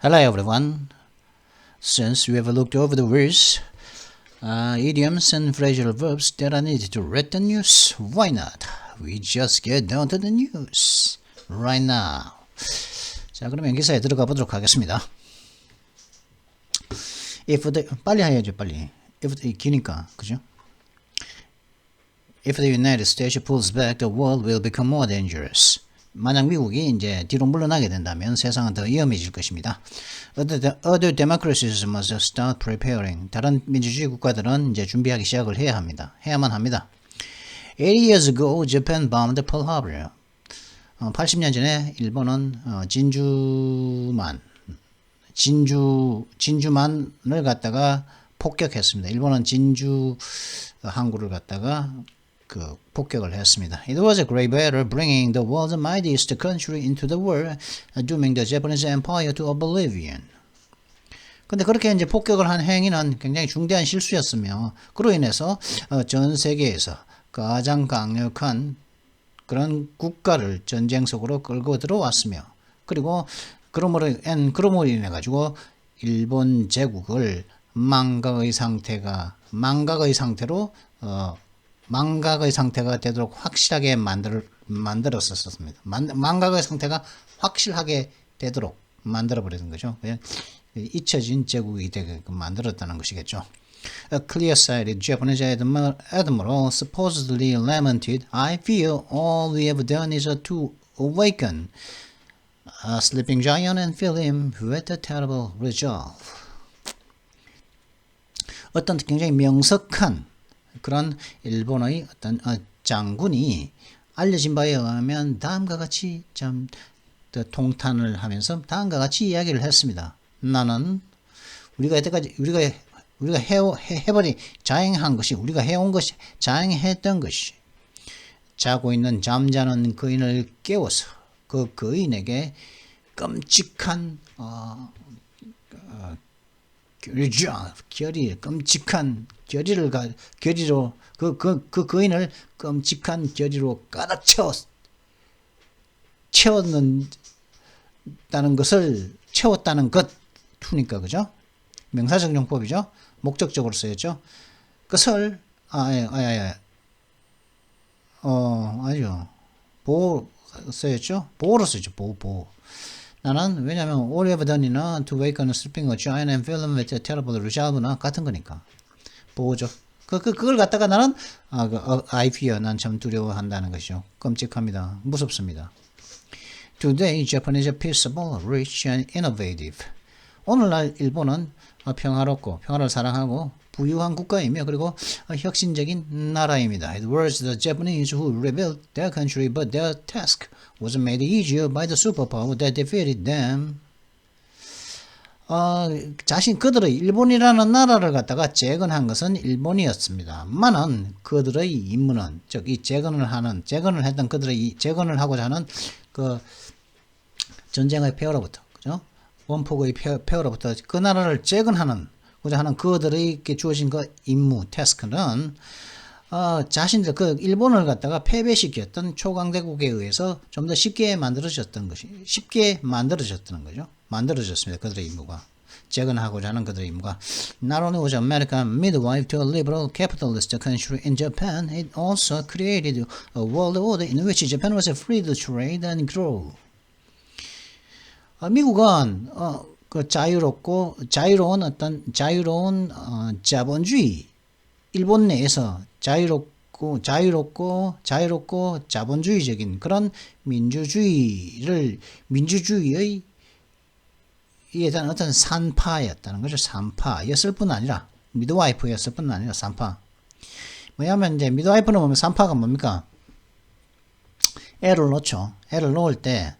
Hello everyone. Since we have looked over the words, idioms and phrasal verbs that are needed to read the news, why not? We just get down to the news right now. 자, 그러면 기사에 들어가 보도록 하겠습니다. 빨리 해야죠, 빨리. 기니까, 그죠? If the United States pulls back, the world will become more dangerous. 만약 미국이 이제 뒤로 물러나게 된다면 세상은 더 위험해질 것입니다. Other democracies must start preparing. 다른 민주주의 국가들은 이제 준비하기 시작을 해야만 합니다. 80 years ago, Japan bombed Pearl Harbor. 80년 전에 일본은 진주만을 갖다가 폭격했습니다. 일본은 진주 항구를 갖다가 폭격을 했습니다. It was a great battle, bringing the world's mightiest country into the war, dooming the Japanese Empire to oblivion. 근데 그렇게 이제 폭격을 한 행위는 굉장히 중대한 실수였으며, 그로 인해서 전 세계에서 가장 강력한 그런 국가를 전쟁 속으로 끌고 들어왔으며, 그리고 그러므로 인해 가지고 일본 제국을 망각의 상태가 되도록 확실하게 만들었었습니다. 망각의 상태가 확실하게 되도록 만들어버리는 거죠. 잊혀진 제국이 되게끔 만들었다는 것이겠죠. A clear-sighted Japanese admiral supposedly lamented, I fear all we have done is to awaken a sleeping giant and fill him with a terrible resolve. 어떤 굉장히 명석한 그런 일본의 어떤 장군이 알려진 바에 의하면 다음과 같이 통탄을 하면서 다음과 같이 이야기를 했습니다. 나는 우리가 여태까지 우리가 자행했던 것이 자고 있는 잠자는 거인을 깨워서 그 거인에게 끔찍한 그 거인을 끔찍한 결의로 가득 채웠다는 것 투니까 그죠? 명사적 용법이죠. 목적적으로 쓰였죠. 아니죠. 보호 쓰였죠. 보호로 쓰죠. 보호. 나는 왜냐면 all you've done이나 to awaken a sleeping giant and fill him with a terrible resolve나 같은 거니까 보호죠. 그걸 갖다가 나는 I fear, 난 참 두려워한다는 것이죠. 끔찍합니다. 무섭습니다. Today, Japan is peaceable, rich and innovative. 오늘날 일본은 평화를 사랑하고 부유한 국가이며 그리고 혁신적인 나라입니다. It was the Japanese who rebuilt their country, but their task was made easier by the superpower that defeated them. 그들의 일본이라는 나라를 갖다가 재건한 것은 일본이었습니다만은 그들의 임무는 즉 이 재건을 하고자 하는 그 전쟁의 폐허로부터, 그죠? 원폭의 폐허로부터 그 나라를 재건하고자 하는 그들에게 주어진 그 임무, 태스크는 자신들 일본을 갖다가 패배시켰던 초강대국에 의해서 좀 더 쉽게 만들어졌다는 거죠. 만들어졌습니다. 그들의 임무가. 재건하고자 하는 그들의 임무가. Not only was America midwife to a liberal capitalist country in Japan, it also created a world order in which Japan was free to trade and grow. 미국은 자유로운 자본주의, 일본 내에서 자유롭고 자본주의적인 그런 민주주의에 대한 어떤 산파였다는 거죠. 산파였을 뿐 아니라 미드와이프였을 뿐 아니라 산파. 뭐냐면 이제 미드와이프는 보면 산파가 뭡니까? 애를 놓죠. 애를 놓을 때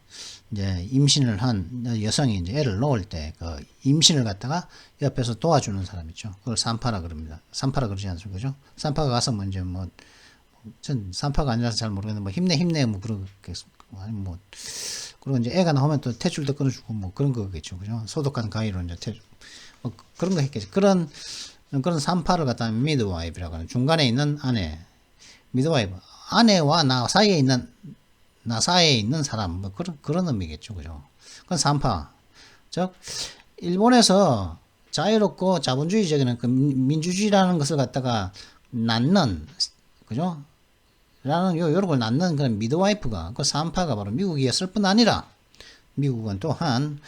이제 임신을 한 여성이 이제 애를 놓을 때 그 임신을 갖다가 옆에서 도와주는 사람 있죠. 그걸 산파라 그럽니다. 산파라 그러지 않습니까? 그죠? 산파가 가서 전 산파가 아니라서 잘 모르겠는데 힘내 그리고 이제 애가 나오면 또 탯줄도 끊어주고 그런 거겠죠. 그죠? 소독한 가위로 이제 그런 거 했겠죠. 그런 산파를 갖다가 미드와이프라고 하는 중간에 있는 아내, 미드와이프, 아내와 나 사이에 있는 사람, 그런 의미겠죠. 그죠? 그건 산파. 즉 일본에서 자유롭고 자본주의적인 그 민주주의라는 것을 갖다가 낳는, 그죠? 라는 요런 걸 낳는 그런 미드와이프가, 그 산파가 바로 미국이었을 뿐 아니라 미국은 또한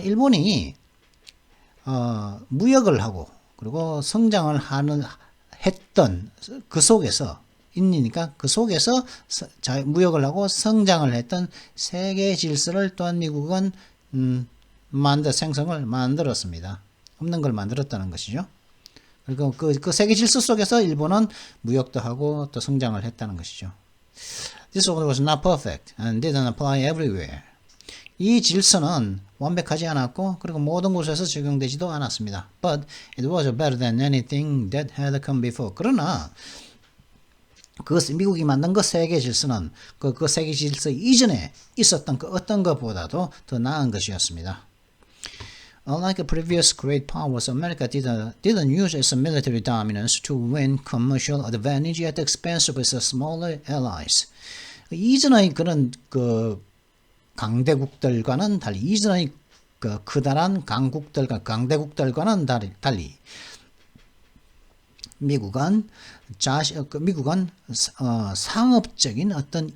일본이 무역을 하고 그리고 성장을 했던 그 속에서 인니까 그 속에서 무역을 하고 성장을 했던 세계 질서를 또한 미국은 생성을 만들었습니다. 없는 걸 만들었다는 것이죠. 그리고 그 세계 질서 속에서 일본은 무역도 하고 또 성장을 했다는 것이죠. This order was not perfect and didn't apply everywhere. 이 질서는 완벽하지 않았고 그리고 모든 곳에서 적용되지도 않았습니다. But it was better than anything that had come before. 그러나 미국이 만든 그 세계 질서는 그 세계 질서 이전에 있었던 그 어떤 것보다도 더 나은 것이었습니다. Unlike previous great powers, America didn't use its military dominance to win commercial advantage at the expense of its smaller allies. 이전의 그런 강대국들과는 달리, 이전의 크다란 강대국들과는 달리, 미국은 상업적인 어떤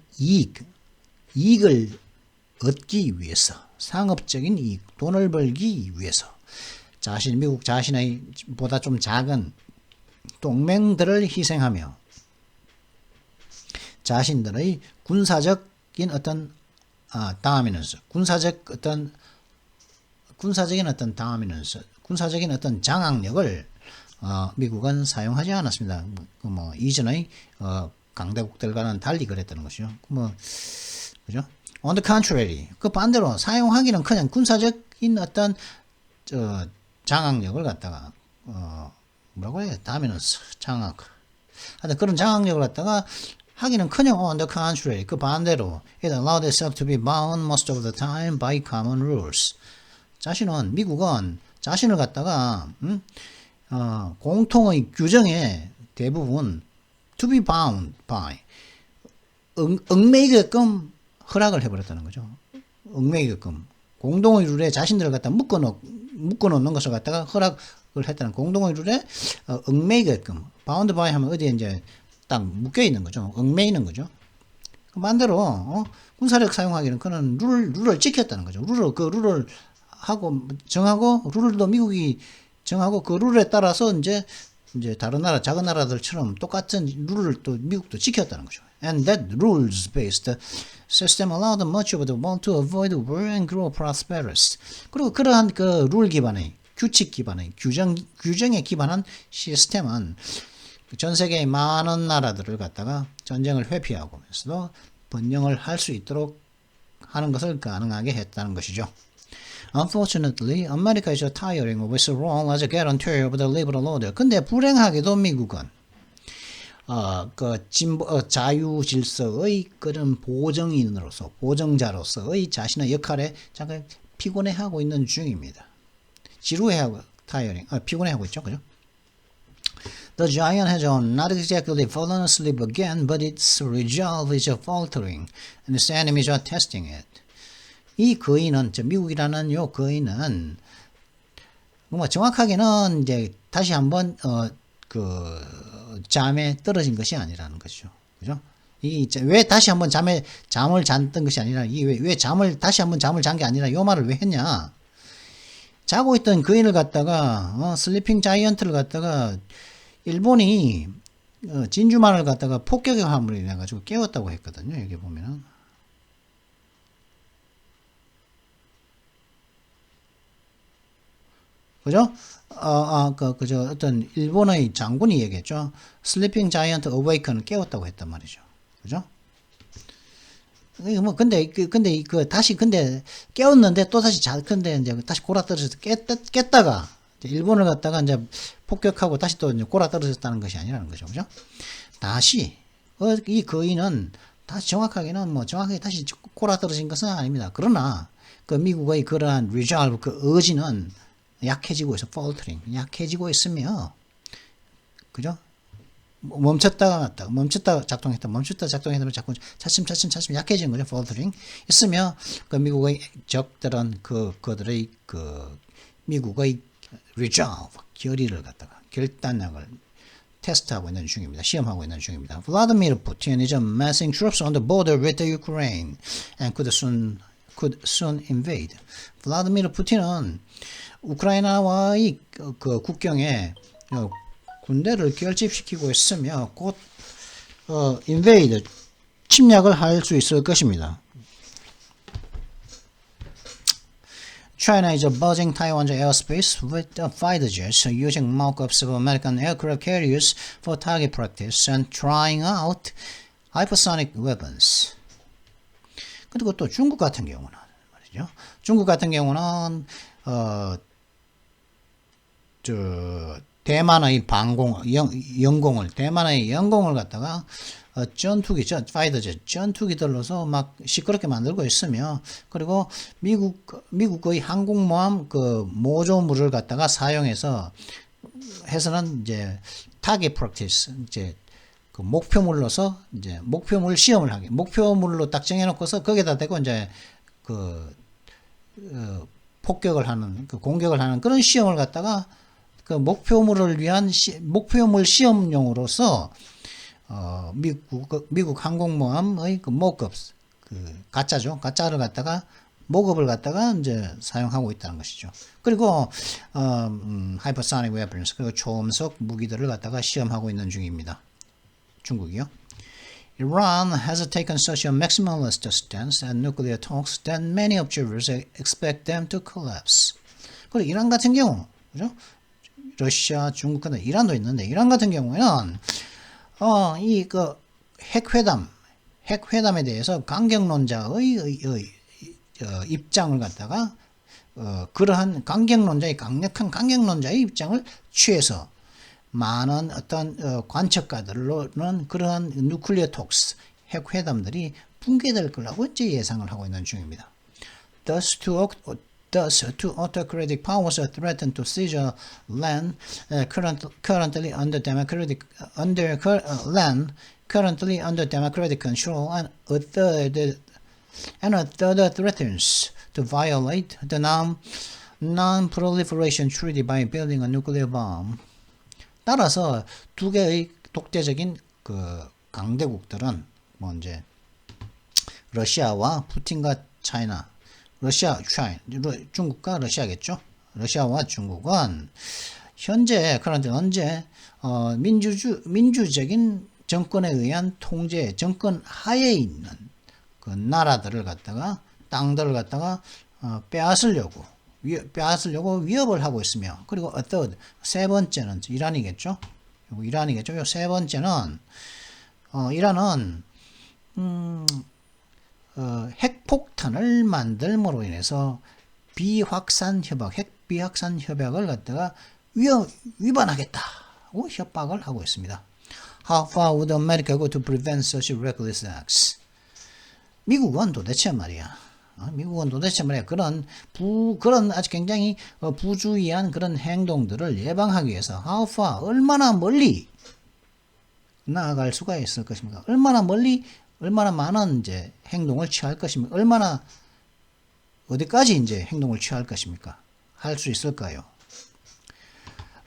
이익을 얻기 위해서, 상업적인 이익, 돈을 벌기 위해서 미국 자신의 보다 좀 작은 동맹들을 희생하며 자신들의 군사적인 어떤 다미넌스, 군사적인 어떤 장악력을 미국은 사용하지 않았습니다. 이전의 강대국들과는 달리 그랬다는 것이죠. 그죠? On the contrary, 그 반대로 사용하기는 그냥 군사적인 어떤 장악력을 갖다가 뭐라고 해요? 다미넌스, 장악. 하여튼 그런 장악력을 갖다가 하기는 그냥 on the contrary, 그 반대로 it allowed itself to be bound most of the time by common rules. 미국은 자신을 갖다가 공통의 규정에 대부분 to be bound by 얽매이게끔 허락을 해버렸다는 거죠. 얽매이게끔 공동의 룰에 자신들을 갖다 묶어놓는 것을 갖다가 허락을 했다는, 공동의 룰에 얽매이게끔, bound by 하면 어디에 이제 딱 묶여 있는 거죠. 얽매이는 거죠. 반대로 군사력 사용하기는 그는 룰을 지켰다는 거죠. 룰을 정하고 룰도 미국이 정하고 그 룰에 따라서 이제 다른 나라, 작은 나라들처럼 똑같은 룰을 또 미국도 지켰다는 거죠. And that rules-based system allowed much of the world to avoid war and grow prosperous. 그리고 그러한 그 룰 기반의, 규칙 기반의, 규정에 기반한 시스템은 전 세계의 많은 나라들을 갖다가 전쟁을 회피하고면서도 번영을 할 수 있도록 하는 것을 가능하게 했다는 것이죠. Unfortunately, America is tiring of its role as a guarantor of the liberal order. 근데 불행하게도 미국은 자유 질서의 그런 보정자로서의 자신의 역할에 잠깐 피곤해하고 있는 중입니다. 피곤해하고 있죠, 그죠? The giant has not exactly fallen asleep again, but its resolve is faltering, and its enemies are testing it. 이 거인은, 미국이라는 요 거인은, 정확하게는 이제 다시 한번, 잠에 떨어진 것이 아니라는 것이죠. 그죠? 왜 다시 한번 잠을 잤던 것이 아니라, 왜 다시 한번 잠을 잔 게 아니라 요 말을 왜 했냐? 자고 있던 거인을 갖다가, 슬리핑 자이언트를 갖다가, 일본이, 진주만을 갖다가 폭격의 화물이 내가지고 깨웠다고 했거든요. 여기 보면은. 그죠? 어떤 일본의 장군이 얘기했죠. Sleeping Giant Awaken을 깨웠다고 했단 말이죠. 그죠? 근데 깨웠는데 또 다시 근데 이제 다시 골아떨어져서 깼다가 일본을 갖다가 이제 폭격하고 다시 또 이제 골아떨어졌다는 것이 아니라는 거죠. 그죠? 다시, 이 거인은 다시 정확하게 다시 골아떨어진 것은 아닙니다. 그러나, 미국의 그러한 resolve, 의지는 약해지고 있어, faltering. 약해지고 있으며, 그죠? 멈췄다가 작동했다면 자꾸 차츰 약해지는 거죠. faltering 있으면 그 미국의 적들은 그들의 미국의 resolve 결의를 갖다가 결단력을 테스트하고 있는 중입니다. 시험하고 있는 중입니다. Vladimir Putin is amassing troops on the border with the Ukraine and could soon invade. 블라디미르 푸틴은 우크라이나와의 그 국경에 군대를 결집시키고 있으며 곧 invade 침략을 할 수 있을 것입니다. China is buzzing Taiwan's airspace with fighter jets using mock-ups of American aircraft carriers for target practice and trying out hypersonic weapons. 그리고 또 중국 같은 경우는 말이죠. 중국 같은 경우는 대만의 대만의 영공을 갖다가 전투기죠. 파이터젯 전투기들로서 막 시끄럽게 만들고 있으며, 그리고 미국의 항공모함 그 모조물을 갖다가 사용해서 해서는 이제 타겟 프랙티스, 이제 그 목표물로서 이제 목표물 시험을 하게, 목표물로 딱 정해놓고서 거기다 대고 이제 폭격을 하는, 공격을 하는 그런 시험을 갖다가 그 목표물을 위한 목표물 시험용으로서 미국 항공모함의 그 모급, 가짜죠. 가짜를 갖다가 모급을 갖다가 이제 사용하고 있다는 것이죠. 그리고 hypersonic weapons, 그리고 초음속 무기들을 갖다가 시험하고 있는 중입니다. 중국이요. Iran has taken such a maximalist stance at nuclear talks that many observers expect them to collapse. 그리고 이란 같은 경우, 그죠? 러시아, 중국 같은 이란도 있는데, 이란 같은 경우에는 핵회담에 대해서 강경론자의 입장을 갖다가 그러한 강력한 강경론자의 입장을 취해서 많은 어떤 관측가들로는 그러한 누클리어 톡스, 핵회담들이 붕괴될 거라고 이제 예상을 하고 있는 중입니다. Thus, two autocratic powers are threatened to seize land currently under democratic control, and a third threatens to violate the non-proliferation treaty by building a nuclear bomb. 따라서 두 개의 독재적인 그 강대국들은 뭐 이제 러시아와 푸틴과 차이나, 중국과 러시아겠죠. 러시아와 중국은 현재 민주적인 정권에 의한 통제, 정권 하에 있는 그 나라들을 갖다가, 땅들을 갖다가 빼앗으려고 위협을 하고 있으며, 그리고 세 번째는 이란이겠죠. 요 세 번째는 이란은 핵폭탄을 만들므로 인해서 핵 비확산 협약을 갖다가 위반하겠다고 협박을 하고 있습니다. How far would America go to prevent such reckless acts? 미국은 도대체 말이야 그런 아주 굉장히 부주의한 그런 행동들을 예방하기 위해서 how far, 얼마나 멀리 나아갈 수가 있을 것입니까? 얼마나 많은 이제 행동을 취할 것입니까? 어디까지 이제 행동을 취할 것입니까? 할 수 있을까요?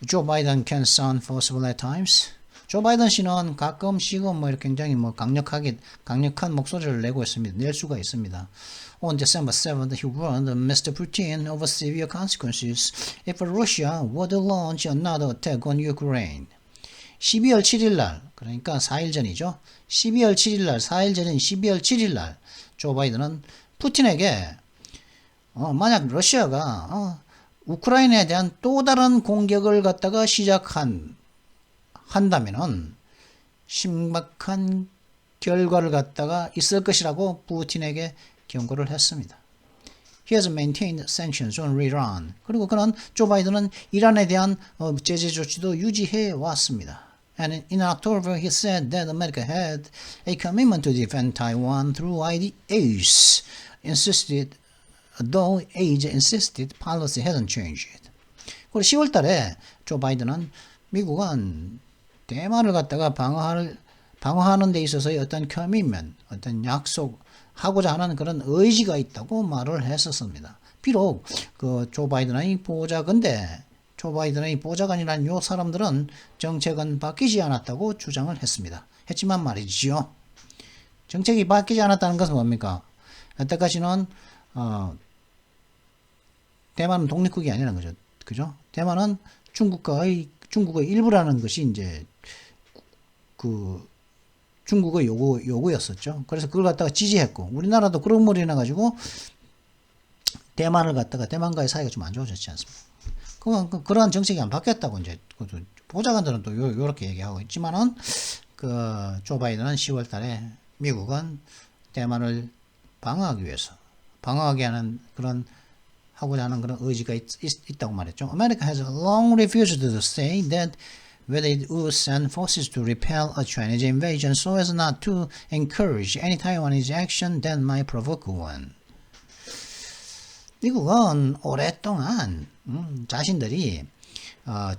Joe Biden can sound forceful at times. 조 바이든 씨는 가끔씩은 뭐 이렇게 굉장히 뭐 강력한 목소리를 낼 수가 있습니다. On December 7th, he warned Mr. Putin of severe consequences if Russia were to launch another attack on Ukraine. 12월 7일 날, 그러니까 4일 전이죠. 4일 전인 12월 7일 날, 조 바이든은 푸틴에게 만약 러시아가 우크라이나에 대한 또 다른 공격을 갖다가 한다면은 심각한 결과를 갖다가 있을 것이라고 푸틴에게 경고를 했습니다. He has maintained sanctions on Iran. 그리고 그는 조 바이든은 이란에 대한 제재 조치도 유지해 왔습니다. And in October, he said that America had a commitment to defend Taiwan through age. Though age insisted, policy hasn't changed. 그리고 10월 달에 조 바이든은 미국은 대만을 갖다가 방어하는 데 있어서의 어떤 커미트먼트, 어떤 약속하고자 하는 그런 의지가 있다고 말을 했었습니다. 비록 그 조 바이든의 보좌관인데 조 바이든의 보좌관이라는 요 사람들은 정책은 바뀌지 않았다고 주장을 했지만 말이지요. 정책이 바뀌지 않았다는 것은 뭡니까? 여태까지는 대만은 독립국이 아니라는 거죠. 그죠? 대만은 중국의 일부라는 것이 이제 그 중국의 요구였었죠. 그래서 그걸 갖다가 지지했고, 우리나라도 그런 물이 나가지고 대만과의 사이가 좀 안 좋아졌지 않습니까? 그러한 정책이 안 바뀌었다고 이제 보좌관들은 또 요렇게 얘기하고 있지만은 그 조 바이든은 10월 달에 미국은 대만을 방어하기 하는 그런 하고자 하는 그런 의지가 있다고 말했죠. America has long refused to say that whether it would send forces to repel a Chinese invasion so as not to encourage any Taiwanese action that might provoke one. 미국은 오랫동안 자신들이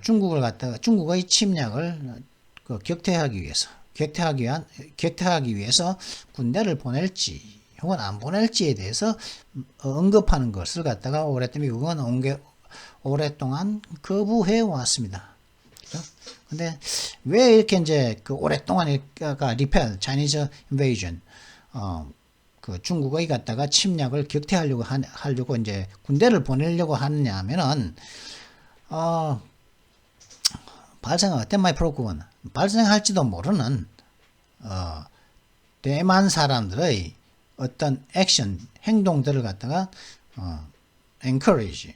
중국의 침략을 격퇴하기 위해서 군대를 보낼지 혹은 안 보낼지에 대해서 언급하는 것을 갖다가 미국은 오랫동안 거부해 왔습니다. 근데 왜 이렇게 이제 그 오랫동안 repel, Chinese invasion, 그 중국의 갖다가 침략을 격퇴하려고 이제 군대를 보내려고 하느냐 하면은, 발생할지도 모르는, 대만 사람들의 어떤 행동들을 갖다가, encourage,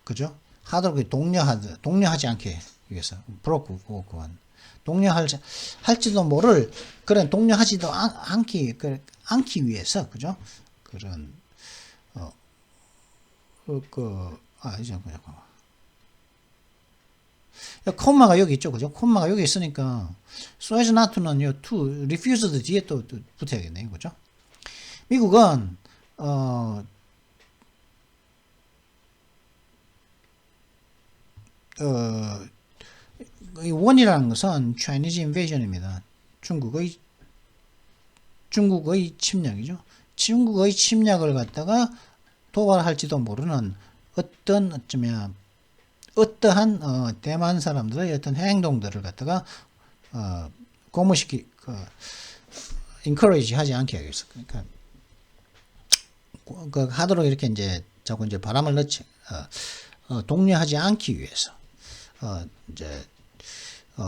그죠? 하도록 독려하지 않게 위해서, 할지도 모를, 그런 독려하지도 않기 위해서, 그죠? 그런, 콤마가 여기 있죠, 그죠? 콤마가 여기 있으니까, so as not to는 to, refused 뒤에 또 붙어야겠네요, 그죠? 미국은, 이 원이라는 것은 Chinese invasion입니다. 중국의 침략이죠. 중국의 침략을 갖다가 도발할지도 모르는 어떠한 대만 사람들의 어떤 행동들을 갖다가 encourage 하지 않게 하겠어. 그러니까 하도록 이렇게 이제 자꾸 이제 바람을 넣지 독려하지 않기 위해서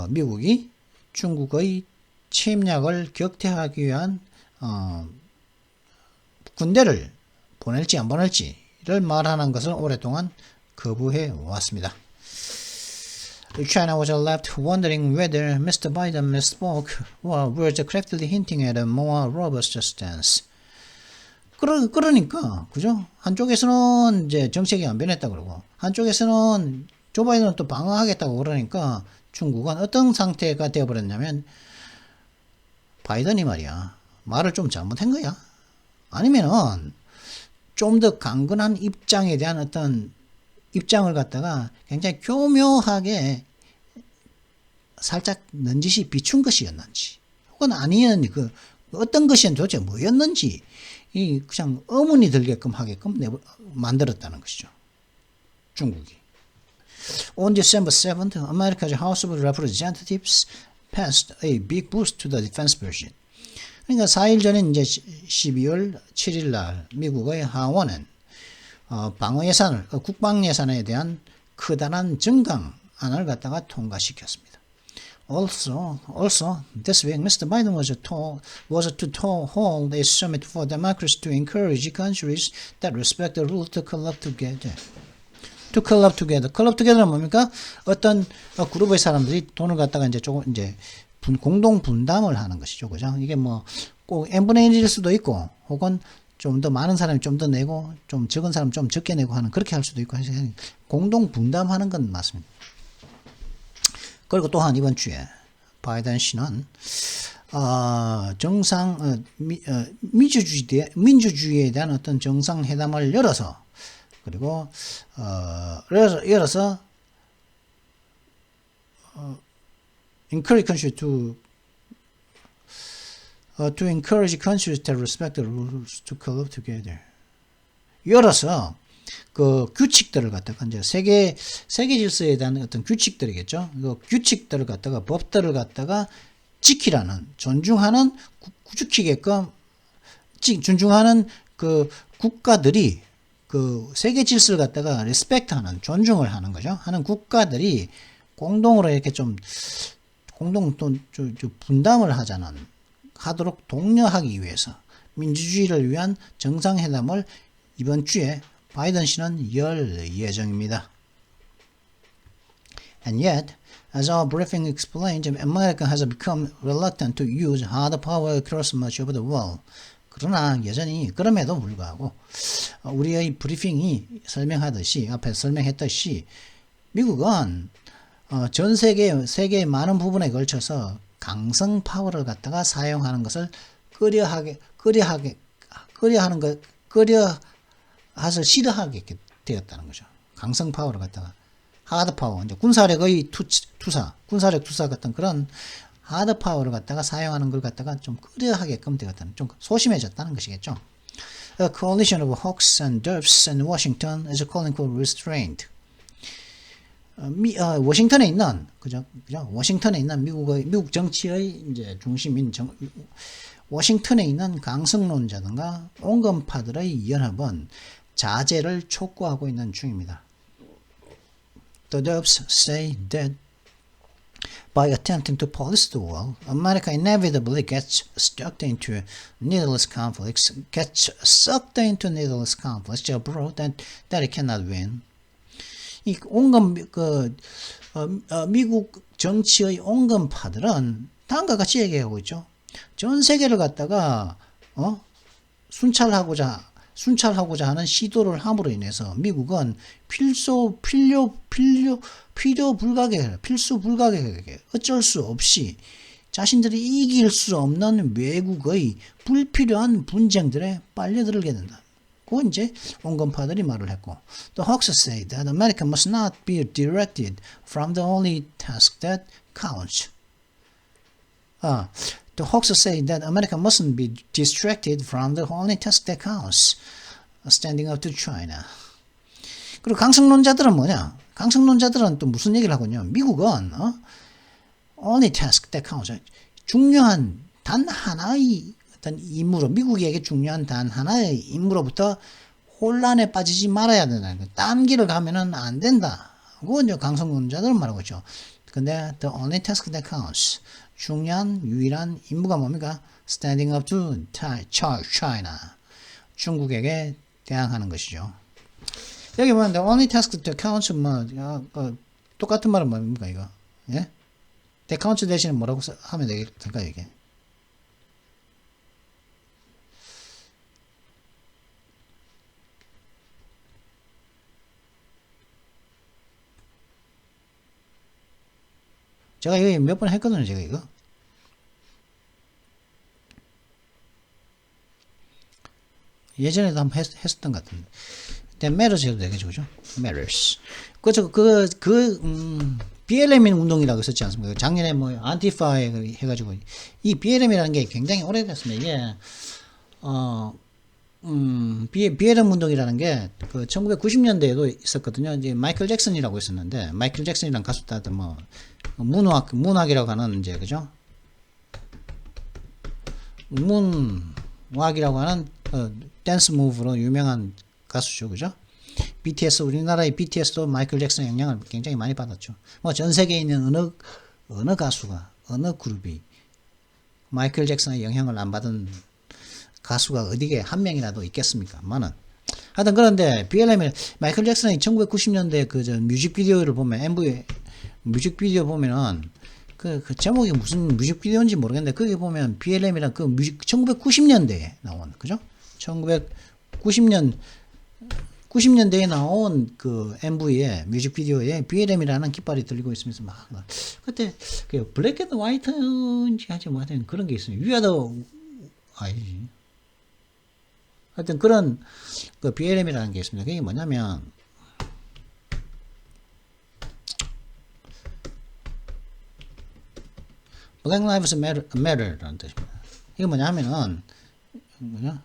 미국이 중국의 침략을 격퇴하기 위한 군대를 보낼지 안 보낼지를 말하는 것을 오랫동안 거부해 왔습니다. China was left wondering whether Mr. Biden misspoke or was correctly hinting at a more robust stance. 그러니까, 그죠? 한쪽에서는 이제 정책이 안 변했다 그러고, 한쪽에서는 조 바이든은 또 방어하겠다고 그러니까, 중국은 어떤 상태가 되어버렸냐면, 바이든이 말이야, 말을 좀 잘못한 거야. 아니면은, 좀 더 강건한 입장에 대한 어떤 입장을 갖다가 굉장히 교묘하게 살짝 넌지시 비춘 것이었는지, 혹은 아니면 어떤 것이었는지 도대체 뭐였는지, 그냥 의문이 들게끔 하게끔 만들었다는 것이죠. 중국이. On December 7th, America's House of Representatives passed a big boost to the defense budget. 그러니까 4일 전에 이제 12월 7일 날 미국의 하원은 방어 예산을 국방 예산에 대한 크다란 증강안을 갖다가 통과시켰습니다. Also, this week, Mr. Biden was to hold a summit for democracy to encourage countries that respect the rule to collab together. collab together는 뭡니까? 어떤 그룹의 사람들이 돈을 갖다가 이제 조금 이제 공동 분담을 하는 것이죠, 그죠? 이게 뭐 꼭 n분의 1일 수도 있고, 혹은 좀 더 많은 사람이 좀 더 내고, 좀 적은 사람 좀 적게 내고 하는 그렇게 할 수도 있고, 공동 분담하는 건 맞습니다. 그리고 또한 이번 주에 바이든 씨는 민주주의에 대한 어떤 정상회담을 열어서 그리고 열어서 encourage countries to encourage countries to respect the rules to cope together. 열어서 그 규칙들을 갖다가 이제 세계 질서에 대한 어떤 규칙들이겠죠. 그 규칙들을 갖다가 법들을 갖다가 지키라는 존중하는 지키게끔 존중하는 그 국가들이 그 세계 질서를 갖다가 리스펙트하는 존중을 하는 거죠. 하는 국가들이 공동으로 이렇게 좀 분담을 하도록 독려하기 위해서 민주주의를 위한 정상회담을 이번 주에 바이든 씨는 열 예정입니다. And yet, as our briefing explained, America has become reluctant to use hard power across much of the world. 그러나 여전히 그럼에도 불구하고 우리의 브리핑이 설명하듯이 앞에 설명했듯이 미국은 전 세계의 많은 부분에 걸쳐서 강성 파워를 갖다가 사용하는 것을 싫어하게 되었다는 거죠. 강성 파워를 갖다가 하드 파워, 이제 군사력 투사 같은 그런 하드 파워를 갖다가 사용하는 걸 갖다가 좀 꺼려하게끔 되었다는, 좀 소심해졌다는 것이겠죠. A coalition of hawks and doves in Washington is calling for restraint. 워싱턴에 있는 워싱턴에 있는 미국 정치의 이제 중심인 워싱턴에 있는 강성론자든가 온건파들의 연합은 자제를 촉구하고 있는 중입니다. The doves say that by attempting to police the world, America inevitably gets sucked into needless conflicts abroad that it cannot win. 이 미국 정치의 온건파들은 다음과 같이 얘기하고 있죠. 전 세계를 갖다가 순찰하고자 하는 시도를 함으로 인해서 미국은 필수 불가하게 어쩔 수 없이 자신들이 이길 수 없는 외국의 불필요한 분쟁들에 빨려들게 된다. 그건 이제 온건파들이 말을 했고, The Hawks say that America must not be directed from the only task that counts. The Hawks say that America mustn't be distracted from the only task that counts. Standing up to China. 그리고 강성론자들은 뭐냐? 강성론자들은 또 무슨 얘기를 하거든요. 미국은 only task that counts. 중요한 단 하나의 어떤 임무로, 미국에게 중요한 단 하나의 임무로부터 혼란에 빠지지 말아야 된다는 거예요. 딴 길을 가면은 안 된다. 그건 이제 강성론자들은 말하고 있죠. 근데 the only task that counts. 중요한 유일한 임무가 뭡니까? Standing up to China. 중국에게 대항하는 것이죠. 여기 보면 the only task that counts 똑같은 말은 뭡니까 이거? 예? that counts 대신에 뭐라고 하면 될까요 이게? 제가 이거 몇 번 했거든요, 제가 이거. 예전에도 한번 했었던 것 같은데. matters 해도 되겠죠, 그죠? matters. BLM 운동이라고 했었지 않습니까? 작년에 안티파에 해가지고, 이 BLM이라는 게 굉장히 오래됐습니다. 이게, BLM 운동이라는 게, 1990년대에도 있었거든요. 이제 마이클 잭슨이라고 있었는데, 마이클 잭슨이랑 가수들 문학이라고 하는, 이제, 그죠? 문학이라고 하는, 댄스 무브로 유명한 가수죠, 그죠? BTS, 우리나라의 BTS도 마이클 잭슨의 영향을 굉장히 많이 받았죠. 전 세계에 있는 어느 가수가, 어느 그룹이 마이클 잭슨의 영향을 안 받은 가수가 어디에 한 명이라도 있겠습니까? 하여튼 그런데 BLM이 마이클 잭슨의 1990년대 뮤직비디오를 보면 MV 뮤직비디오 보면은 그 제목이 무슨 뮤직비디오인지 모르겠는데 거기 보면 BLM이란 1990년대에 나온 그죠? 90년대에 나온 그 MV에 뮤직비디오에 BLM이라는 깃발이 들리고 있으면서 막 그때 블랙 앤 화이트인지 하지 뭐 하여튼 그런 게 있어요. 위아더 아니지. 하여튼 그런 그 BLM이라는 게 있습니다. 그게 뭐냐면 Black Lives Matter라는 뜻입니다. 이게 뭐냐 하면은 뭐냐?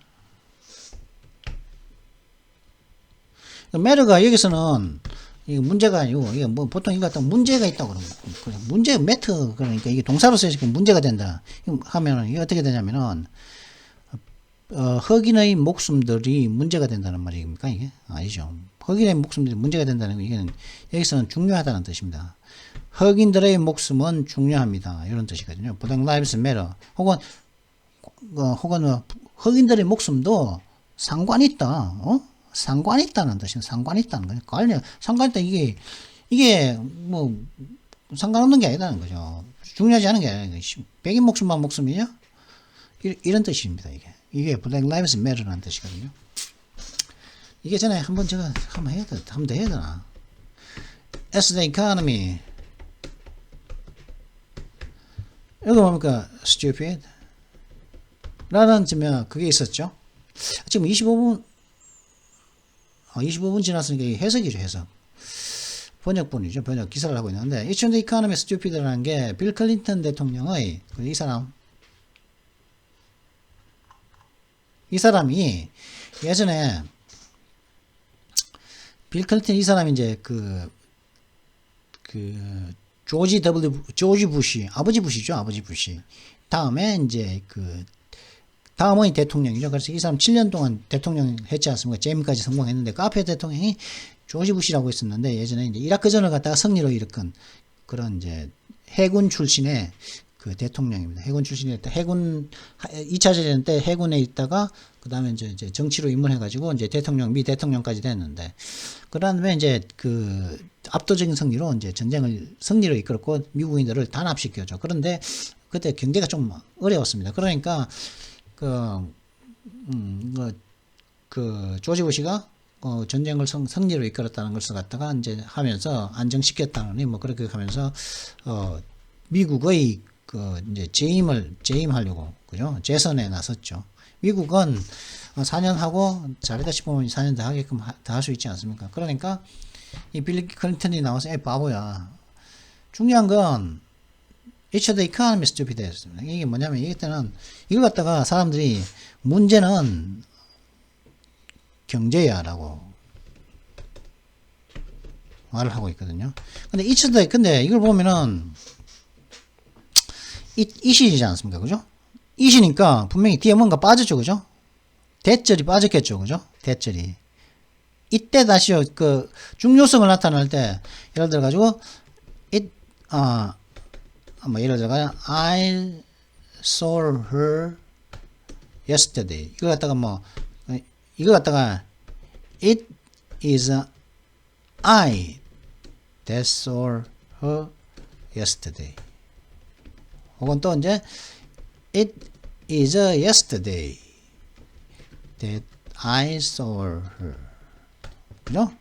matter가 여기서는 이게 문제가 아니고 이게 뭐 보통 이거 같은 문제가 있다고 그러면 문제 매트 그러니까 이게 동사로 쓰여서 문제가 된다 하면은 이게 어떻게 되냐면은 흑인의 목숨들이 문제가 된다는 말입니까 이게 아니죠. 흑인의 목숨들이 문제가 된다는 거 이게 여기서는 중요하다는 뜻입니다. 흑인들의 목숨은 중요합니다. 이런 뜻이거든요. Black Lives Matter 혹은 흑인들의 목숨도 상관 있다. 상관 있다는 뜻이에요. 상관 있다는 거죠. 관련 상관 있다 이게 뭐 상관없는 게 아니다는 거죠. 중요하지 않은 게 아니라 백인 목숨만 목숨이냐? 이런 뜻입니다. 이게 Black Lives Matter라는 뜻이거든요. 이게 전에 한번 제가 한번 더 해야 되나? As the economy 여기 뭡니까? Stupid 라는 지금 그게 있었죠. 지금 25분 지났으니까 해석이죠, 해석. 번역본이죠, 번역 기사를 하고 있는데, It's the economy stupid라는 게 빌 클린턴 대통령의 이 사람이 예전에 빌 클린턴 이 사람이 이제 조지 부시, 아버지 부시죠, 아버지 부시. 다음에 이제 다음의 대통령이죠. 그래서 이 사람 7년 동안 대통령 했지 않습니까? 재임까지 성공했는데 그 앞에 대통령이 조지 부시라고 있었는데 예전에 이제 이라크전을 갖다가 승리로 일으킨 그런 이제 해군 출신의 그 대통령입니다. 해군 출신이 해군 2차 대전 때 해군에 있다가 그다음에 이제 정치로 입문해가지고 이제 미 대통령까지 됐는데 그다음에 이제 압도적인 승리로 이제 승리로 이끌었고 미국인들을 단합시켰죠. 그런데 그때 경제가 좀 어려웠습니다. 그러니까 조지 부시가 전쟁을 승리로 이끌었다는 것을 갖다가 이제 하면서 안정시켰다느니 뭐 그렇게 하면서 미국의 이제 재임하려고 그죠? 재선에 나섰죠. 미국은 4년 하고 잘했다 싶으면 4년 더 하게끔 다 할 수 있지 않습니까? 그러니까 이 빌 클린턴이 나와서 에이 바보야. 중요한 건 It's the economy stupid. 이게 뭐냐면 이때는 이걸 갖다가 사람들이 문제는 경제야라고 말을 하고 있거든요. 근데 이걸 보면은 it이지 않습니까? 그죠? it이니까 분명히 뒤에 뭔가 빠졌죠. 그죠? 대절이 빠졌겠죠. 그죠? 대절이. 이때 다시 중요성을 나타낼 때 예를 들어 가지고 예를 들어 I saw her yesterday. 이거 갖다가 it is I that saw her yesterday. 혹은 또 이제 it is yesterday that I saw her. 그죠?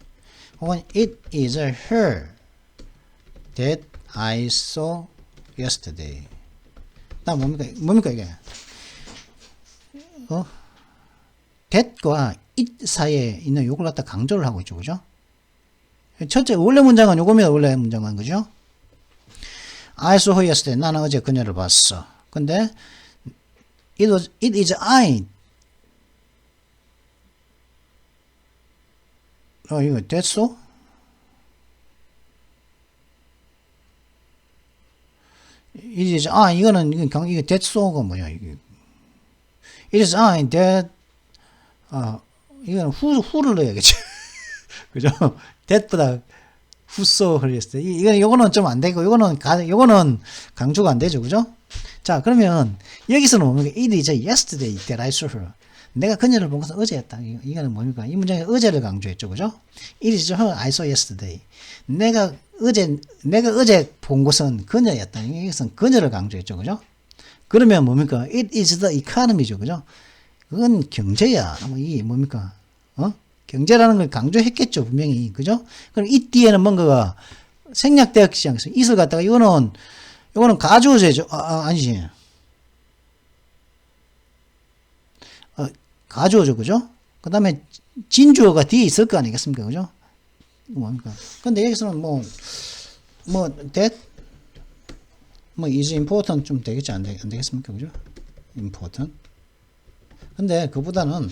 혹은 it is her that I saw yesterday. 다음 뭡니까 이게? that과 it 사이에 있는 요걸 갖다 강조를 하고 있죠. 그죠? 첫째 원래 문장은 요겁니다. 원래 문장은 그죠? I saw her yesterday. 나는 어제 그녀를 봤어. 근데 it is I. 이거 됐어? it is I. 이게 됐어가 뭐야 이게? It is I that. 이거는 who를 넣어야겠지. 그죠? that보다 who saw her yesterday. 요거는 좀 안 되고, 요거는 강조가 안 되죠. 그죠? 자, 그러면, 여기서는 뭡니까? It is yesterday that I saw her. 내가 그녀를 본 것은 어제였다. 이거는 뭡니까? 이 문장에 어제를 강조했죠. 그죠? It is her I saw yesterday. 내가 어제 본 것은 그녀였다. 이것은 그녀를 강조했죠. 그죠? 그러면 뭡니까? It is the economy죠. 그죠? 그건 경제야. 이게 뭡니까? 경제라는 걸 강조했겠죠. 분명히. 그죠? 그럼 이 뒤에는 뭔가가 생략되었지 않겠어요? it을 갖다가 이거는 가주어제죠. 아니지. 가주어죠. 그죠? 그 다음에 진주어가 뒤에 있을 거 아니겠습니까? 그죠? 뭡니까? 근데 여기서는 that 뭐 is important 좀 되겠지 안 되겠습니까? 그죠? important. 근데 그보다는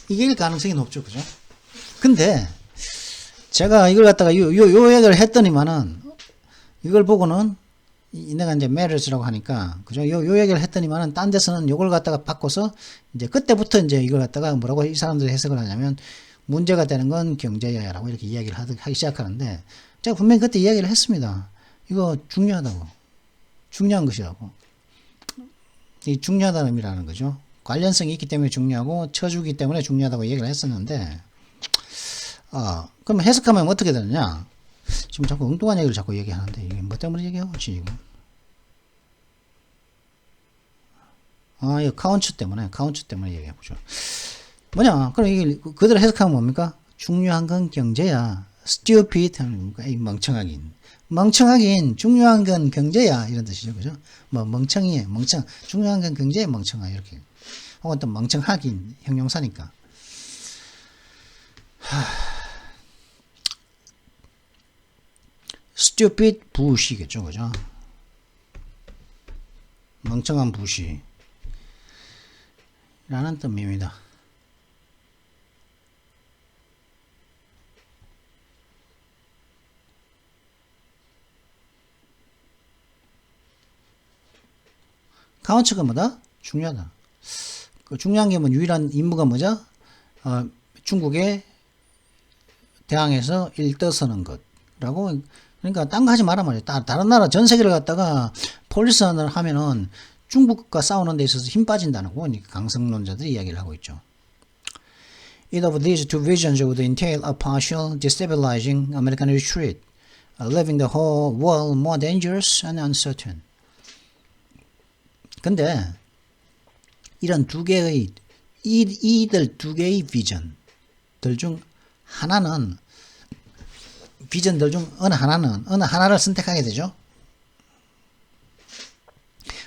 이길 가능성이 높죠. 그죠? 근데 제가 이걸 갖다가 요 얘기를 했더니만은 이걸 보고는 내가 이제 메리츠라고 하니까 그죠? 요 얘기를 했더니만은 딴 데서는 요걸 갖다가 바꿔서 이제 그때부터 이제 이걸 갖다가 뭐라고 이 사람들이 해석을 하냐면 문제가 되는 건 경제야라고 이렇게 이야기를 하기 시작하는데 제가 분명히 그때 이야기를 했습니다. 이거 중요하다고. 중요한 것이라고. 이 중요하다는 의미라는 거죠. 관련성이 있기 때문에 중요하고 쳐주기 때문에 중요하다고 얘기를 했었는데 그러면 해석하면 어떻게 되느냐? 지금 자꾸 엉뚱한 얘기를 자꾸 얘기하는데 이게 뭐 때문에 얘기하고 있지 지금? 이거 카운트 때문에 얘기해보죠. 뭐냐? 그럼 이게 그대로 해석하면 뭡니까? 중요한 건 경제야. stupid 하는 이 멍청하긴 중요한 건 경제야 이런 뜻이죠. 그죠? 뭐 멍청이에 중요한 건 경제에 멍청하 이렇게. 혹은 또 멍청하긴 형용사니까. stupid 부시겠죠. 그죠? 멍청한 부시 라는 뜻입니다. 카운츠가 뭐다? 중요하다. 그 중요한 게 뭐 유일한 임무가 뭐죠? 중국에 대항해서 일떠서는 것라고. 그러니까 딴 거 하지 말란 말이에요. 다른 나라 전 세계를 갖다가 폴리스를 하면은 중국과 싸우는 데 있어서 힘 빠진다는 거 강성론자들이 이야기를 하고 있죠. Either of these two visions would entail a partial destabilizing American retreat, leaving the whole world more dangerous and uncertain. 근데 이런 두 개의 이들 두 개의 비전들 중 하나는 비전들 중 어느 하나를 선택하게 되죠.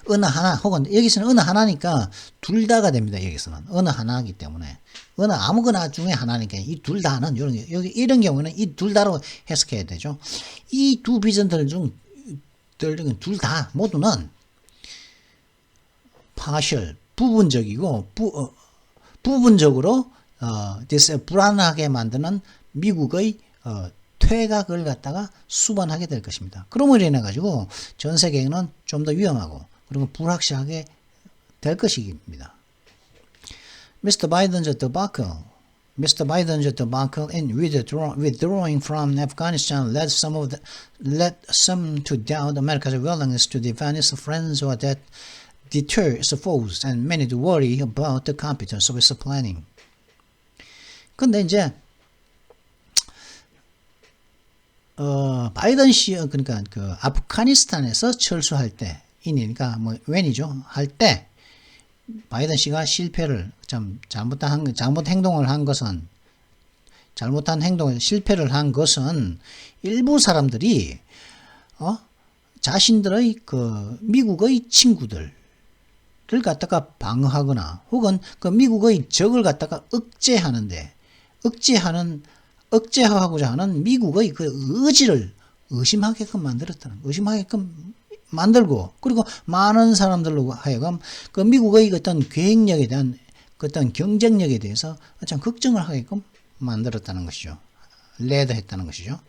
어느 하나 혹은 여기서는 어느 하나니까 둘 다가 됩니다. 여기서는 어느 하나이기 때문에 아무거나 중에 하나니까 이 둘 다는 이런 경우는 이 둘 다로 해석해야 되죠. 이 두 비전들 중 둘 다 모두는 partial 부분적이고 부분적으로 불안하게 만드는 미국의 퇴각을 갖다가 수반하게 될 것입니다. 그럼으로 인해 가지고 전 세계는 좀 더 위험하고 그리고 불확실하게 될 것입니다. Mr. Biden's debacle in withdrawing from Afghanistan led some to doubt America's willingness to defend its friends or that deter its foes, and many to worry about the competence of its planning. 근데 이제 바이든 씨 그러니까 그 아프가니스탄에서 철수할 때 이니까 뭐 웬이죠 할 때 바이든 씨가 실패를 잘못한 행동을 실패를 한 것은 일부 사람들이 자신들의 그 미국의 친구들 를 갖다가 방어하거나 혹은 그 미국의 적을 갖다가 억제하고자 하는 미국의 그 의지를 의심하게끔 만들고 그리고 많은 사람들로 하여금 그 미국의 어떤 계획력에 대한 어떤 경쟁력에 대해서 참 걱정을 하게끔 만들었다는 것이죠. 레드했다는 것이죠.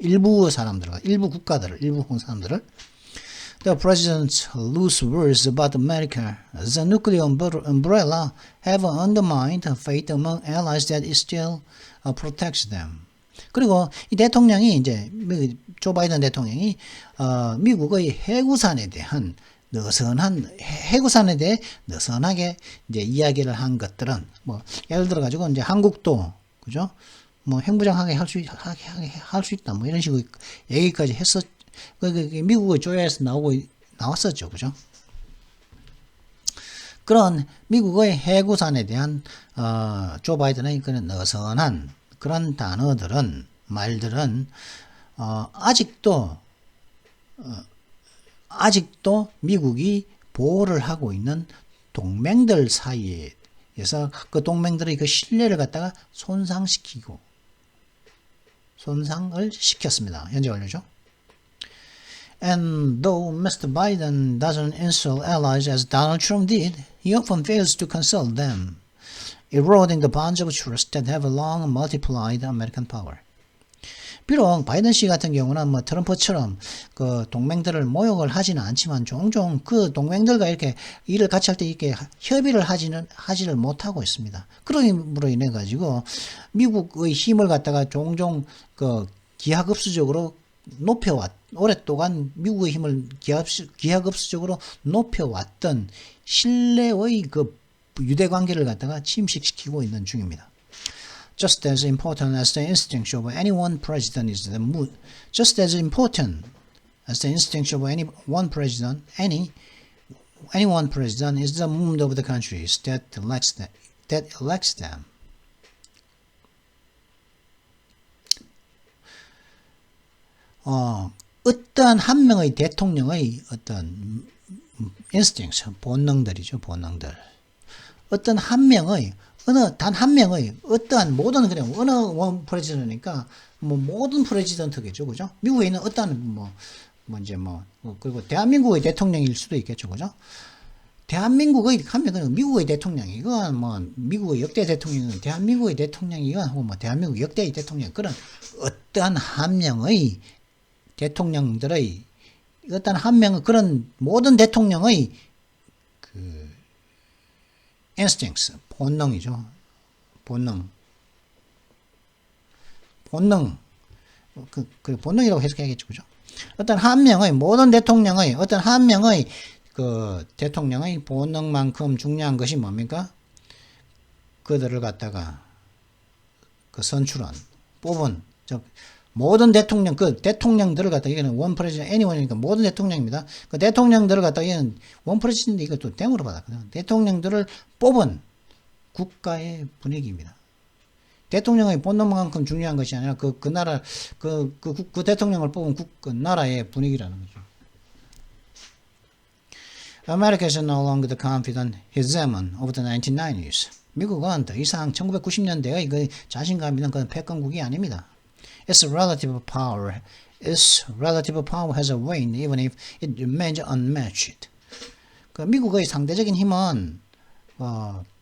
일부 국가들을 일부 사람들을 The president's loose words about America as a nuclear umbrella have undermined faith among allies that it still protects them. 그리고 이 대통령이 이제 조 바이든 대통령이 미국의 해구산에 대해 느슨하게 이제 이야기를 한 것들은 뭐 예를 들어 가지고 이제 한국도 그죠? 뭐 핵무장하게 할 수 있다 뭐 이런 식으로 얘기까지 했었. 미국의 조야에서 나왔었죠. 그죠? 그런 미국의 해구산에 대한 조 바이든의 그런 느슨한 그런 말들은 아직도 미국이 보호를 하고 있는 동맹들 사이에서 그 동맹들의 그 신뢰를 갖다가 손상시키고 손상을 시켰습니다. 현재 완료죠. And though Mr. Biden doesn't insult allies as Donald Trump did, he often fails to consult them, eroding the bonds of trust that have long multiplied American power. 비록 바이든 씨 같은 경우는 뭐 트럼프처럼 그 동맹들을 모욕을 하지는 않지만 종종 그 동맹들과 이렇게 일을 같이 할 때 이렇게 협의를 하지를 못하고 있습니다. 그러므로 인해 가지고 미국의 힘을 갖다가 종종 그 기하급수적으로 오랫동안 미국의 힘을 기하급수적으로 높여왔던 신뢰의 그 유대 관계를 갖다가 침식시키고 있는 중입니다. Just as important as the instinct of any one president is the mood. Just as important as the instinct of any one president, any one president is the mood of the countries that elects them. 어떠한 한 명의 대통령의 어떤 instincts, 본능들이죠, 본능들. 어떤 한 명의 단 한 명의 어떠한 모든 그냥 어느 원 프레지던트니까 뭐 모든 프레지던트겠죠, 그죠? 미국에 있는 어떠한 그리고 대한민국의 대통령일 수도 있겠죠, 그죠? 대한민국의 한 명은 미국의 대통령이건 뭐 미국의 역대 대통령이건 대한민국의 대통령이건 혹은 뭐 대한민국 역대의 대통령 그런 어떠한 한 명의 대통령들의 어떤 한 명의 그런 모든 대통령의 그 instincts 본능이죠. 본능 그 본능이라고 해석해야겠죠, 그죠? 어떤 한 명의 모든 대통령의 어떤 한 명의 그 대통령의 본능만큼 중요한 것이 뭡니까? 그들을 갖다가 그 선출한 뽑은 즉 모든 대통령 그 대통령들을 갖다 이거는 원 프레지던트 애니원이니까 모든 대통령입니다. 그 대통령들을 갖다 이거는 원 프레지던트 이것도 땡으로 받았거든요. 대통령들을 뽑은 국가의 분위기입니다. 대통령의 본능만큼 중요한 것이 아니라 그 나라 그 대통령을 뽑은 그 나라의 분위기라는 거죠. America is no longer the confident hegemon of the 1990s. 미국은 더 이상 1990년대의 그 자신감 있는 그런 패권국이 아닙니다. Its relative power has waned even if it remains unmatched. 그 미국의 상대적인 힘은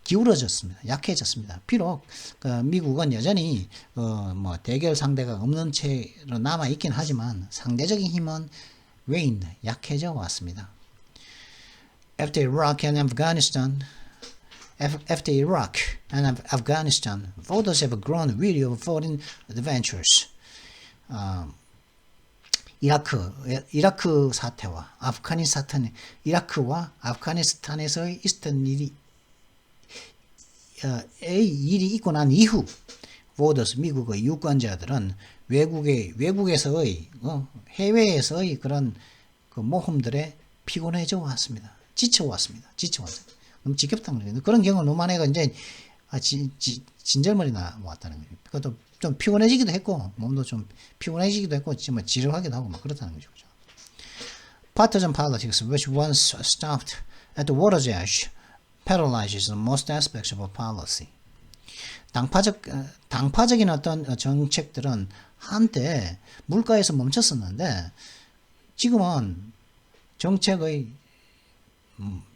기울어졌습니다. 약해졌습니다. 비록 그 미국은 여전히 뭐 대결 상대가 없는 채로 남아 있긴 하지만 상대적인 힘은 waned, 약해져 왔습니다. After Iraq and Afghanistan, voters have grown weary of foreign adventures. 이라크 사태와 이라크와 아프가니스탄에서 있었던 일이 있고 난 이후 voters 미국의 유권자들은 외국에서의 해외에서의 그런 그 모험들에 피곤해져 왔습니다. 지쳐왔어요. 너무 지겹다는 거예요. 그런 경우 너무 많아가 이제 진절머리 나왔다는 거예요. 그것도 좀 피곤해지기도 했고 몸도 좀 피곤해지기도 했고 뭐 지루하기도 하고 막 그렇다는 거죠. Partisan politics, which once stopped at the water's edge, paralyzes most aspects of a policy. 당파적인 어떤 정책들은 한때 물가에서 멈췄었는데 지금은 정책의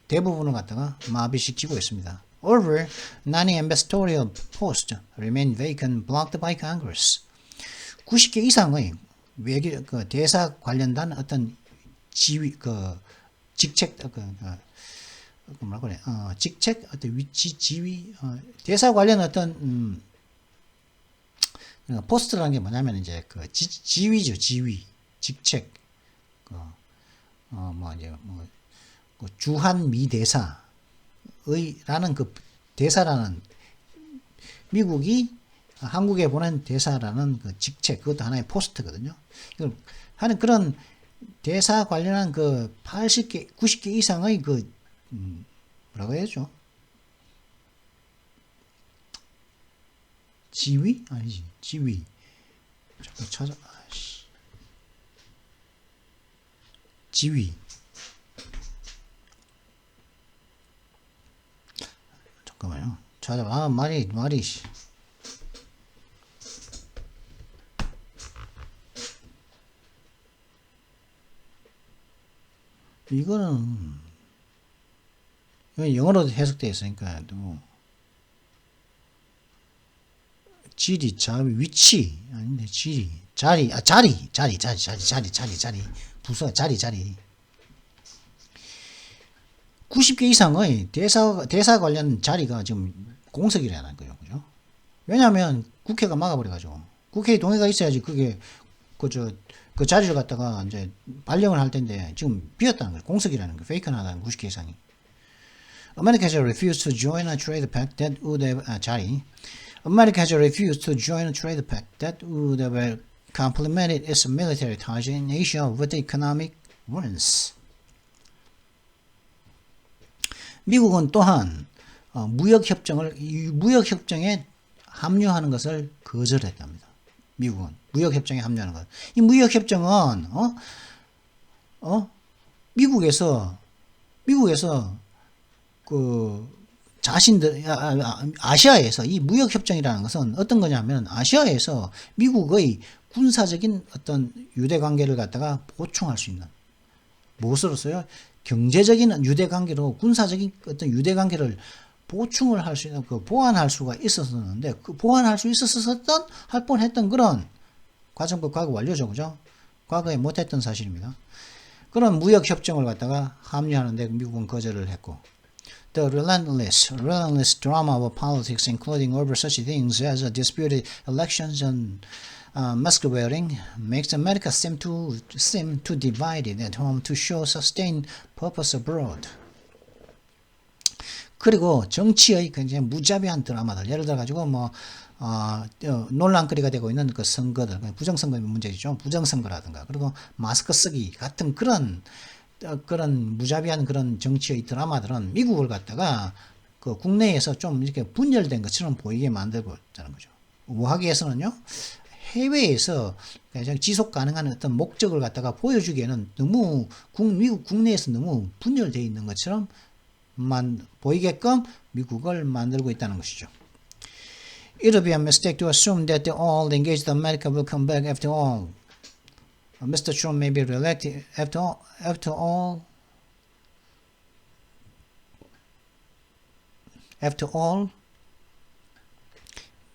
대부분을 갖다가 마비시키고 있습니다. Over 90 ambassadorial posts remain vacant, blocked by Congress. 90개 이상의 그 대사 관련된 어떤 직책 직책 어떤 위치 지위 대사 관련 어떤 포스트라는 게 뭐냐면 이제 그 지위죠. 지위 직책 주한 미 대사의라는 그 대사라는 미국이 한국에 보낸 대사라는 그 직책 그것도 하나의 포스트거든요. 이걸 하는 그런 대사 관련한 그 80개 90개 이상의 그 뭐라고 해야죠? 지위? 아니지. 지위. 잠깐 찾아. 지위. 잠깐만요. 찾아봐. 말이. 이거는 영어로 해석되어 있으니까 또 지리, 위치 아닌데 지리, 자리, 자리, 부서, 자리. 90개 이상의 대사 관련 자리가 지금 공석이라는 거죠. 그죠? 왜냐하면 국회가 막아버려가지고 국회에 동의가 있어야지 그게 그 자리를 갖다가 이제 발령을 할 텐데 지금 비었다는 거죠. 공석이라는 거, 페이크나다는 90개 이상이. America has refused to join a trade pact that would have America has refused to join a trade pact that would have complemented its military ties in Asia with economic ones. 미국은 또한 무역협정에 합류하는 것을 거절했답니다. 미국은 무역협정에 합류하는 것. 이 무역협정은 미국에서 그 자신들 아시아에서 이 무역협정이라는 것은 어떤 거냐면 아시아에서 미국의 군사적인 어떤 유대 관계를 갖다가 보충할 수 있는 무엇으로서요? 경제적인 유대 관계로 군사적인 어떤 유대 관계를 보충을 할 수 있는 그 보완할 수가 있었는데 그 보완할 수 있었던 할 뻔했던 그런 과거 완료죠, 그죠? 과거에 못했던 사실입니다. 그런 무역 협정을 갖다가 합류하는데 미국은 거절을 했고, the relentless drama of politics, including over such things as disputed elections and mask wearing, makes America seem too divided at home to show sustained purpose abroad. 그리고 정치의 굉장히 무자비한 드라마들, 예를 들어 가지고 논란거리가 되고 있는 그 선거들, 부정선거 문제죠. 부정선거라든가, 그리고 마스크 쓰기 같은 그런 무자비한 그런 정치의 드라마들은 미국을 갖다가 그 국내에서 좀 이렇게 분열된 것처럼 보이게 만들고 있다는 거죠. 우하기 위해서는요, 해외에서 가장 지속 가능한 어떤 목적을 갖다가 보여주기에는 너무 미국 국내에서 너무 분열되어 있는 것처럼 보이게끔 미국을 만들고 있다는 것이죠. It would be a mistake to assume that all engaged America will come back after all. Mr. Trump may be reelected after all,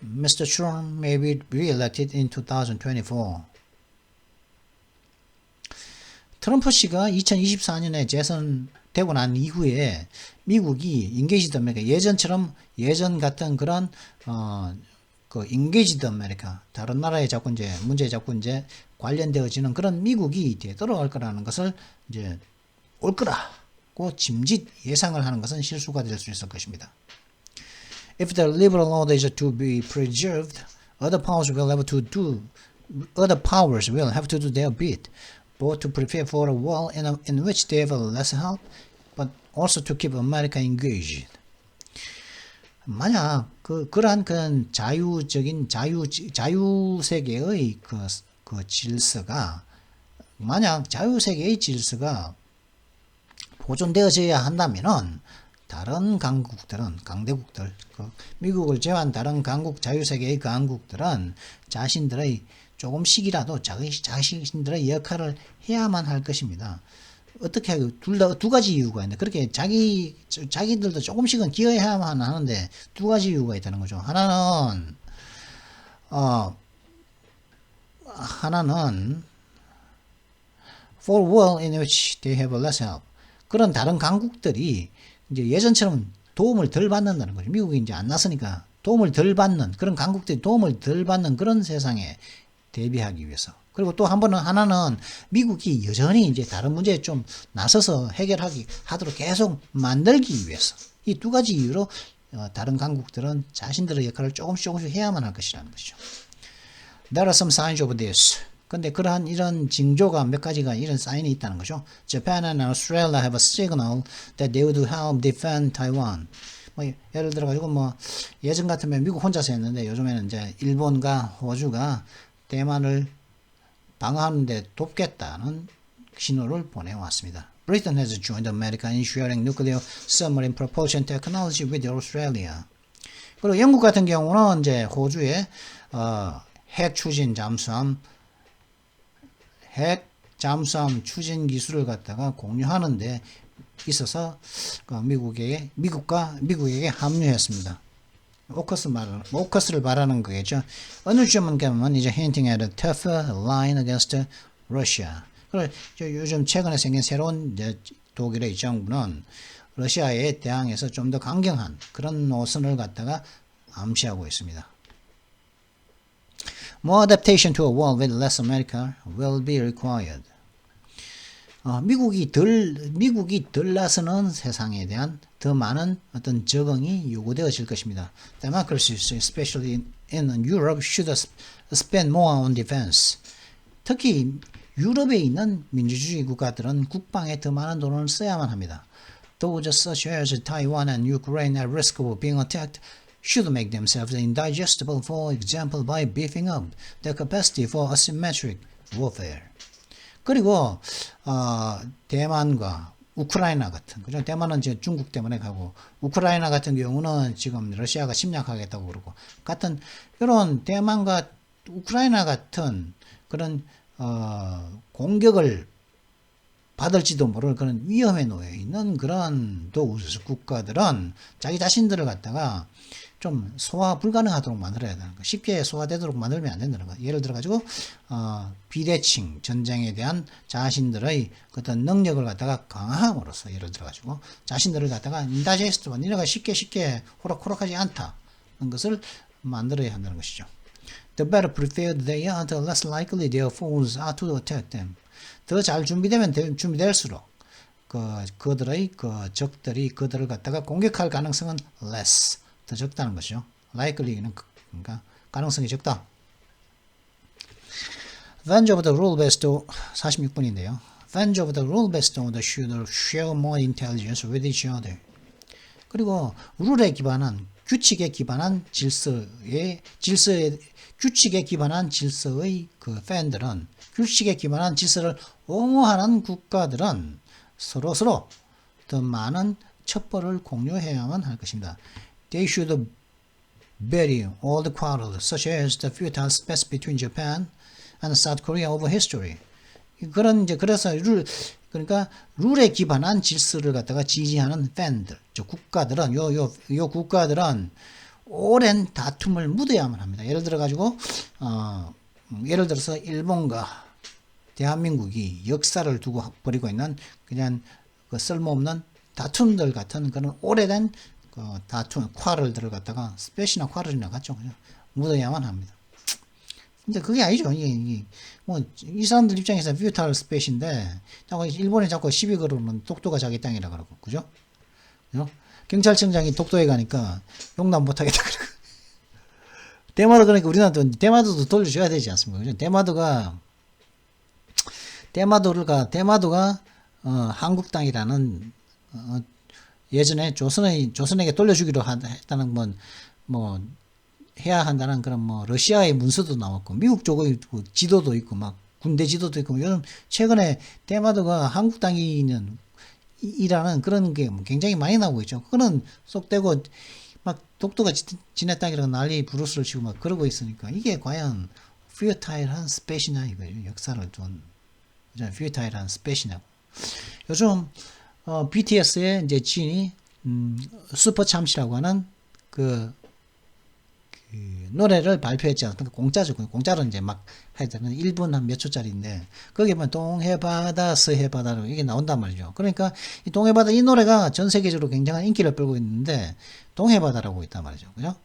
Mr. Trump may be re-elected in 2024. 트럼프 씨가 2024년에 재선되고 난 이후에 미국이 인게이지드 아메리카 예전 같은 그런 그 인게이지드 아메리카 다른 나라에 자꾸 이제 문제에 자꾸 이제 관련되어지는 그런 미국이 되돌아갈 거라는 것을 이제 올 거라고 짐짓 예상을 하는 것은 실수가 될 수 있을 것입니다. If the liberal order is to be preserved, other powers will have to do their bit, both to prepare for a war in which they have less help, but also to keep America engaged. 만약 그러한 자유적인 자유세계의 그 질서가 만약 자유세계의 질서가 보존되어져야 한다면은 다른 강대국들, 미국을 제외한 다른 자유세계의 강국들은 자신들의 조금씩이라도 자신들의 역할을 해야만 할 것입니다. 어떻게 하고 두 가지 이유가 있는데 그렇게 자기들도 조금씩은 기여해야만 하는데 두 가지 이유가 있다는 거죠. 하나는 for war in which they have less help. 그런 다른 강국들이 이제 예전처럼 도움을 덜 받는다는 거죠. 미국이 이제 안 나서니까 도움을 덜 받는 그런 강국들이 도움을 덜 받는 그런 세상에 대비하기 위해서. 그리고 또 하나는 미국이 여전히 이제 다른 문제에 좀 나서서 하도록 계속 만들기 위해서. 이 두 가지 이유로 다른 강국들은 자신들의 역할을 조금씩 해야만 할 것이라는 것이죠. There are some signs of this. 근데 이런 징조가 몇 가지가 이런 사인이 있다는 거죠. Japan and Australia have a signal that they would help defend Taiwan. 예를 들어 가지고 예전 같으면 미국 혼자서 했는데 요즘에는 이제 일본과 호주가 대만을 방어하는데 돕겠다는 신호를 보내왔습니다. Britain has joined America in sharing nuclear submarine propulsion technology with Australia. 그리고 영국 같은 경우는 이제 호주의 핵 추진 잠수함 핵 잠수함 추진 기술을 갖다가 공유하는 데 있어서 미국에게 합류했습니다. 오커스를 말하는 거겠죠. 어느 점은 가면 이제 hinting at a tougher line against Russia. 그리고 요즘 최근에 생긴 새로운 독일의 정부는 러시아에 대항해서 좀 더 강경한 그런 노선을 갖다가 암시하고 있습니다. More adaptation to a world with less America will be required. 미국이 덜 나서는 세상에 대한 더 많은 어떤 적응이 요구되어질 것입니다. Democracies, especially in Europe, should spend more on defense. 특히 유럽에 있는 민주주의 국가들은 국방에 더 많은 돈을 써야만 합니다. Those such as Taiwan and Ukraine at risk of being attacked should make themselves indigestible, for example, by beefing up their capacity for asymmetric warfare. 그리고 대만과 우크라이나 같은, 그죠? 대만은 이제 중국 때문에 가고 우크라이나 같은 경우는 지금 러시아가 침략하겠다고 그러고 같은 이런 대만과 우크라이나 같은 그런 공격을 받을지도 모를 그런 위험에 놓여 있는 그런 국가들은 자기 자신들을 갖다가 좀 소화 불가능하도록 만들어야 되는 거. 쉽게 소화되도록 만들면 안 된다는 거. 예를 들어 가지고 비대칭 전쟁에 대한 자신들의 어떤 능력을 갖다가 강화함으로써 예를 들어 가지고 자신들을 갖다가 인다제스트와 니네가 쉽게 호락호락하지 않다는 것을 만들어야 한다는 것이죠. The better prepared they are, the less likely their foes are to attack them. 더 잘 준비될수록 그들의 적들이 그들을 갖다가 공격할 가능성은 less 더 적다는 것이죠. likely는 그러니까 가능성이 적다. Advantage of the rule-based 46분인데요. Advantage of the rule-based order should share more intelligence with each other. 그리고 룰에 기반한 규칙에 기반한 규칙에 기반한 질서의 그 팬들은 규칙에 기반한 질서를 옹호하는 국가들은 서로 더 많은 첩보를 공유해야만 할 것입니다. They should bury all the quarrels, such as the futile space between Japan and South Korea over history. 그래서 그러니까 룰에 기반한 질서를 갖다가 지지하는 팬들, 국가들은 요 국가들은 오랜 다툼을 묻어야만 합니다. 예를 들어서 일본과 대한민국이 역사를 두고 벌이고 있는 그냥 쓸모없는 다툼들 같은 그런 오래된 다툼, 쿼럴들을 갖다가 스페시나 쿼럴이나 같죠. 그냥 묻어야만 합니다. 근데 그게 아니죠. 이 사람들 입장에서 뷰탈 스페이스인데, 일본에 자꾸 시비 걸으면 독도가 자기 땅이라 그러고, 그죠? 경찰청장이 독도에 가니까 용납 못하겠다 그러고. 그러니까 우리나라도 대마도도 돌려줘야 되지 않습니까? 그죠? 대마도가 한국 땅이라는 예전에 조선에게 돌려주기로 했다는 뭐 해야 한다는 그런 러시아의 문서도 나왔고 미국 쪽의 지도도 있고 막 군대 지도도 있고 요즘 최근에 대마도가 한국 땅이라는 그런 게 굉장히 많이 나오고 있죠. 그거는 쏙 떼고 막 독도가 지네 땅이라고 난리 부르스를 치고 막 그러고 있으니까 이게 과연 퓨타일한 스페이시냐 이거예요. 역사를 둔 퓨타일한 스페이시냐고. 요즘 BTS의 이제 지인이 슈퍼참시라고 하는 그 노래를 발표했지 않습니까? 공짜죠. 공짜로 이제 막 하여튼 1분 한 몇 초짜리인데 거기에 보면 동해바다 서해바다로 이게 나온단 말이죠. 그러니까 이 동해바다 이 노래가 전 세계적으로 굉장한 인기를 끌고 있는데 동해바다라고 있단 말이죠. 그죠?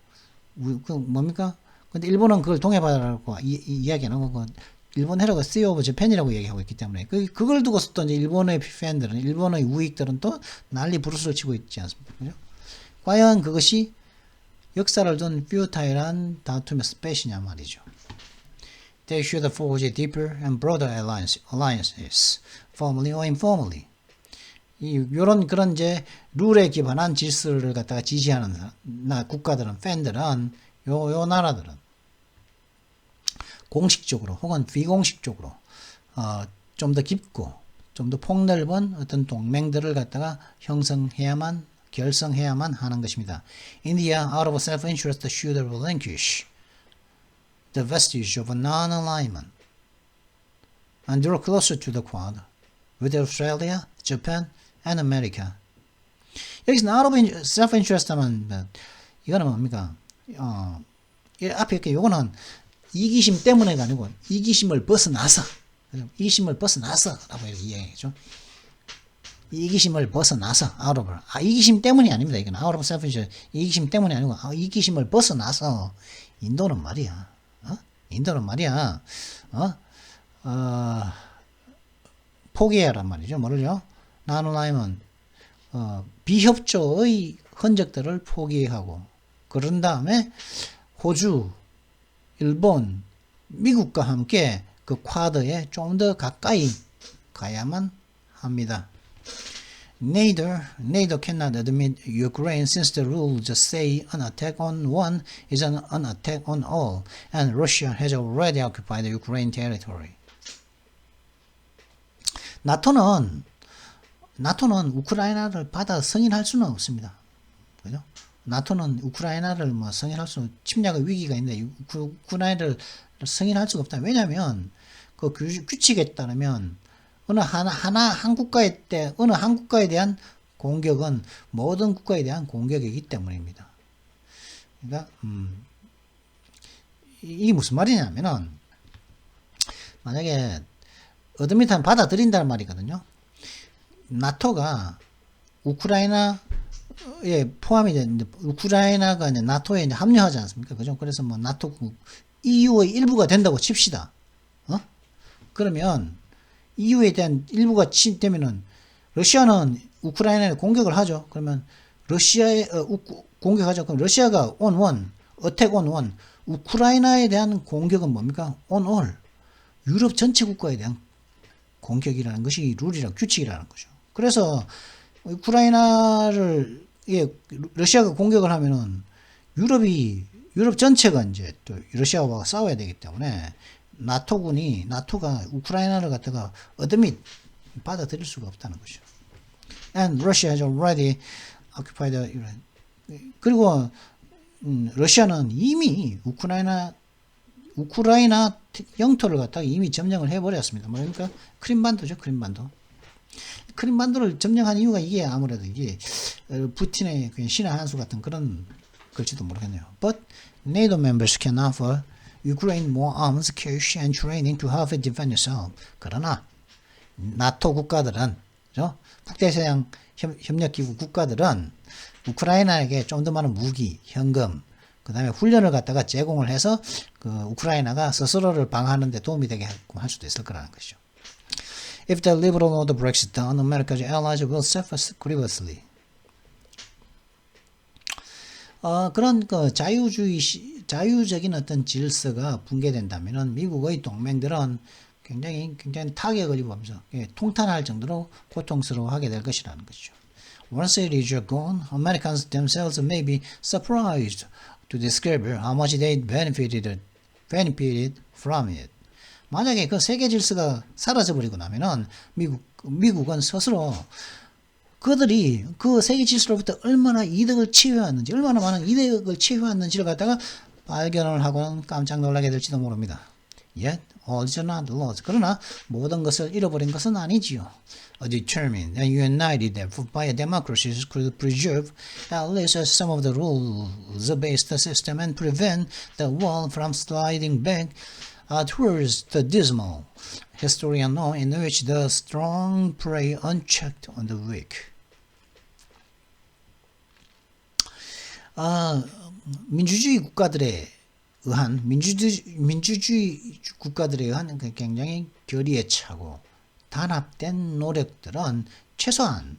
그 뭡니까? 근데 일본은 그걸 동해바다라고 이야기 안 하고 일본 해라고 Sea of Japan이라고 얘기하고 있기 때문에 그걸 두고서 또 이제 일본의 팬들은 일본의 우익들은 또 난리 부르스를 치고 있지 않습니까? 그죠? 과연 그것이 역사를 둔 퓨타일한 다툼의 스페이시냐 말이죠. They should forge deeper and broader alliances, formally or informally. 그런 이제 룰에 기반한 질서를 갖다가 지지하는 국가들은 팬들은 요 나라들은 공식적으로 혹은 비공식적으로 좀 더 깊고 좀 더 폭넓은 어떤 동맹들을 갖다가 결성해야만 하는 것입니다. India, out of self-interest, should relinquish the vestige of non-alignment. and draw closer to the Quad with Australia, Japan, and America. 여기서 out of self-interest 하면 이거는 뭡니까? 이 앞에 이렇게 요거는 이기심 때문에가 아니고 이기심을 벗어나서 이기심을 벗어나서라고 이렇게 이야기하죠. 이기심을 벗어나서 out of 이기심 때문이 아닙니다. 이건 out of self-interest 이기심 때문이 아니고 이기심을 벗어나서 인도는 말이야. 포기해란 말이죠. 뭐를요? 나노라임은 비협조의 흔적들을 포기하고 그런 다음에 호주, 일본, 미국과 함께 그 쿼드에 좀 더 가까이 가야만 합니다. Neither cannot admit Ukraine since the rules say an attack on one is an attack on all, and Russia has already occupied the Ukraine territory. 나토는 우크라이나를 받아 승인할 수는 없습니다. 그죠? 나토는 우크라이나를 뭐 승인할 수 침략의 위기가 있는데 우크라이나를 승인할 수가 없다. 왜냐하면 그 규칙에 따르면 어느 한 국가에 대한 공격은 모든 국가에 대한 공격이기 때문입니다. 그러니까 이게 무슨 말이냐면은 만약에 어드미탄 받아들인다는 말이거든요. 나토가 우크라이나에 포함이 되는데 우크라이나가 이제 나토에 이제 합류하지 않습니까? 그죠? 그래서 뭐 나토국 EU의 일부가 된다고 칩시다. 그러면 EU에 대한 일부가 되면은 러시아는 우크라이나에 공격을 하죠. 그러면 러시아에 공격하죠. 그럼 러시아가 on one, attack on one. 우크라이나에 대한 공격은 뭡니까? on all. 유럽 전체 국가에 대한 공격이라는 것이 룰이라고 규칙이라는 거죠. 그래서 우크라이나를 러시아가 공격을 하면은 유럽 전체가 이제 또 러시아와 싸워야 되기 때문에 나토가 우크라이나를 갖다가 어드밋 받아들일 수가 없다는 거죠. And Russia has already occupied 그리고 러시아는 이미 우크라이나 영토를 갖다가 이미 점령을 해버렸습니다. 뭐랍니까? 크림반도죠, 크림반도. 크림반도를 점령한 이유가 이게 아무래도 이게 푸틴의 신의 한수 같은 그런 걸지도 모르겠네요. But NATO members can offer Ukraine more arms, cash, and training to help it defend itself. 그러나 나토 국가들은, 그죠? 북대서양 협력기구 국가들은 우크라이나에게 좀 더 많은 무기, 현금, 그 다음에 훈련을 갖다가 제공을 해서 그 우크라이나가 스스로를 방어하는 데 도움이 되게 할 수도 있을 거라는 것이죠. If the liberal order breaks down, America's allies will suffer grievously. 그런 그 자유적인 어떤 질서가 붕괴된다면은 미국의 동맹들은 굉장히 타격을 입으면서 통탄할 정도로 고통스러워하게 될 것이라는 것이죠. Once it is gone, Americans themselves may be surprised to discover how much they benefited from it. 만약에 그 세계 질서가 사라져버리고 나면은 미국은 스스로 그들이 그 세계 질서로부터 얼마나 이득을 취해왔는지, 얼마나 많은 이득을 취해왔는지를 갖다가 발견을 하고는 깜짝 놀라게 될지도 모릅니다. Yet, all is not lost. 그러나 모든 것을 잃어버린 것은 아니지요. A determined and united effort by democracies could preserve at least some of the rules-based system and prevent the world from sliding back towards the dismal history unknown in which the strong prey unchecked on the weak. 민주주의 국가들에 의한 굉장히 결의에 차고 단합된 노력들은 최소한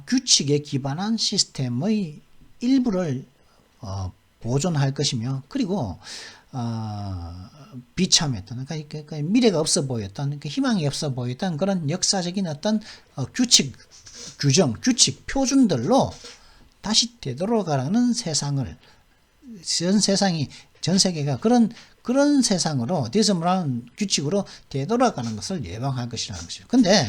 규칙에 기반한 시스템의 일부를 보존할 것이며 그리고 비참했던 그러니까 미래가 없어 보였던 희망이 없어 보였던 그런 역사적인 어떤 규칙 규정 규칙 표준들로 다시 되돌아가는 세상을 전 세계가 그런 세상으로 디스물한 규칙으로 되돌아가는 것을 예방할 것이라는 것이죠. 근데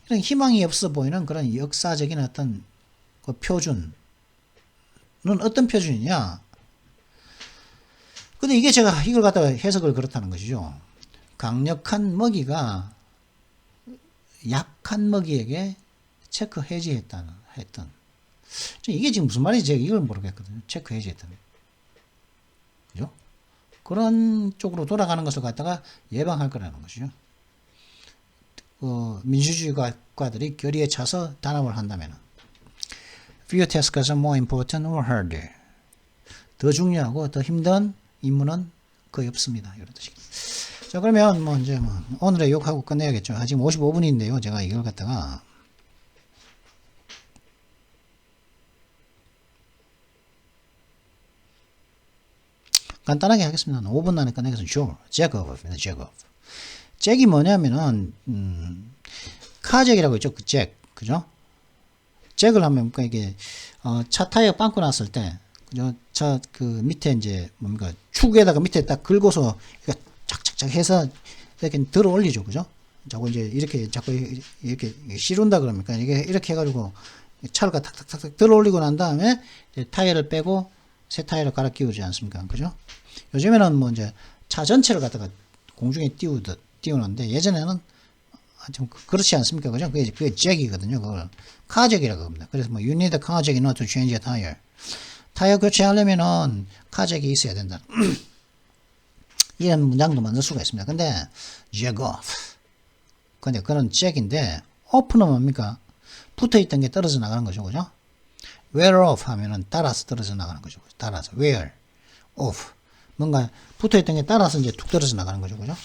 이런 희망이 없어 보이는 그런 역사적인 어떤 그 표준은 어떤 표준이냐? 근데 이게 제가 이걸 갖다가 해석을 그렇다는 것이죠. 강력한 먹이가 약한 먹이에게 체크 해지했던. 이게 지금 무슨 말인지 제가 이걸 모르겠거든요. 체크 해지했다는. 그죠? 그런 쪽으로 돌아가는 것을 갖다가 예방할 거라는 것이죠. 민주주의가들이 결의에 차서 단합을 한다면 few tasks are more important or harder. 더 중요하고 더 힘든 임무는 거의 없습니다. 이런 뜻이겠습니다. 자, 그러면 뭐 이제 뭐 오늘의 욕하고 끝내야겠죠. 지금 55분인데요. 제가 이걸 갖다가 간단하게 하겠습니다. 5분 안에 끝내겠습니다. Sure. Jack업입니다. Jack업. 잭이 뭐냐면은 카잭이라고 있죠. 그 잭. 그죠? 잭을 하면 그러니까 이게 차 타이어 빵꾸 났을 때 그죠? 차 그 밑에 이제 뭡니까? 축에다가 밑에 딱 긁어서 착착착 해서 이렇게 들어 올리죠. 그죠? 자꾸 이제 이렇게 자꾸 이렇게 실은다 그럽니까? 이게 이렇게 해 가지고 차를 탁탁탁탁 들어 올리고 난 다음에 타이어를 빼고 새 타이어를 갈아 끼우지 않습니까? 그죠? 요즘에는 뭐 이제 차 전체를 갖다가 공중에 띄우는데 예전에는 좀 그렇지 않습니까? 그죠? 그게 잭이거든요. 그걸 카잭이라고 합니다. 그래서 뭐 you need a car jack in order to change a tire. 타이어 교체하려면은 카잭이 있어야 된다. 이런 문장도 만들 수가 있습니다. 근데 jack off. 근데 그런 잭인데 off는 뭡니까? 붙어있던 게 떨어져 나가는 거죠. 그죠? wear off 하면은 따라서 떨어져 나가는 거죠. 따라서 wear off. 뭔가 붙어있던 게 따라서 이제 툭 떨어져 나가는 거죠. 그죠?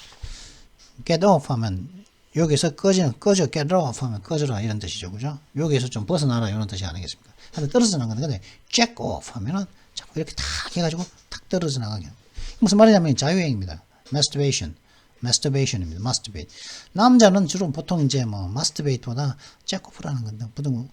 get off 하면 여기서 꺼져 get off 하면 꺼져라 이런 뜻이죠. 그죠? 여기서 좀 벗어나라 이런 뜻이 아니겠습니까? 하여튼 떨어져 나가는 건데 jack off 하면은 자꾸 이렇게 탁 해가지고 탁 떨어져 나가게. 무슨 말이냐면 자유행입니다. masturbation입니다. masturbate. 남자는 주로 보통 이제 뭐 masturbate보다 jack off라는 건데 보통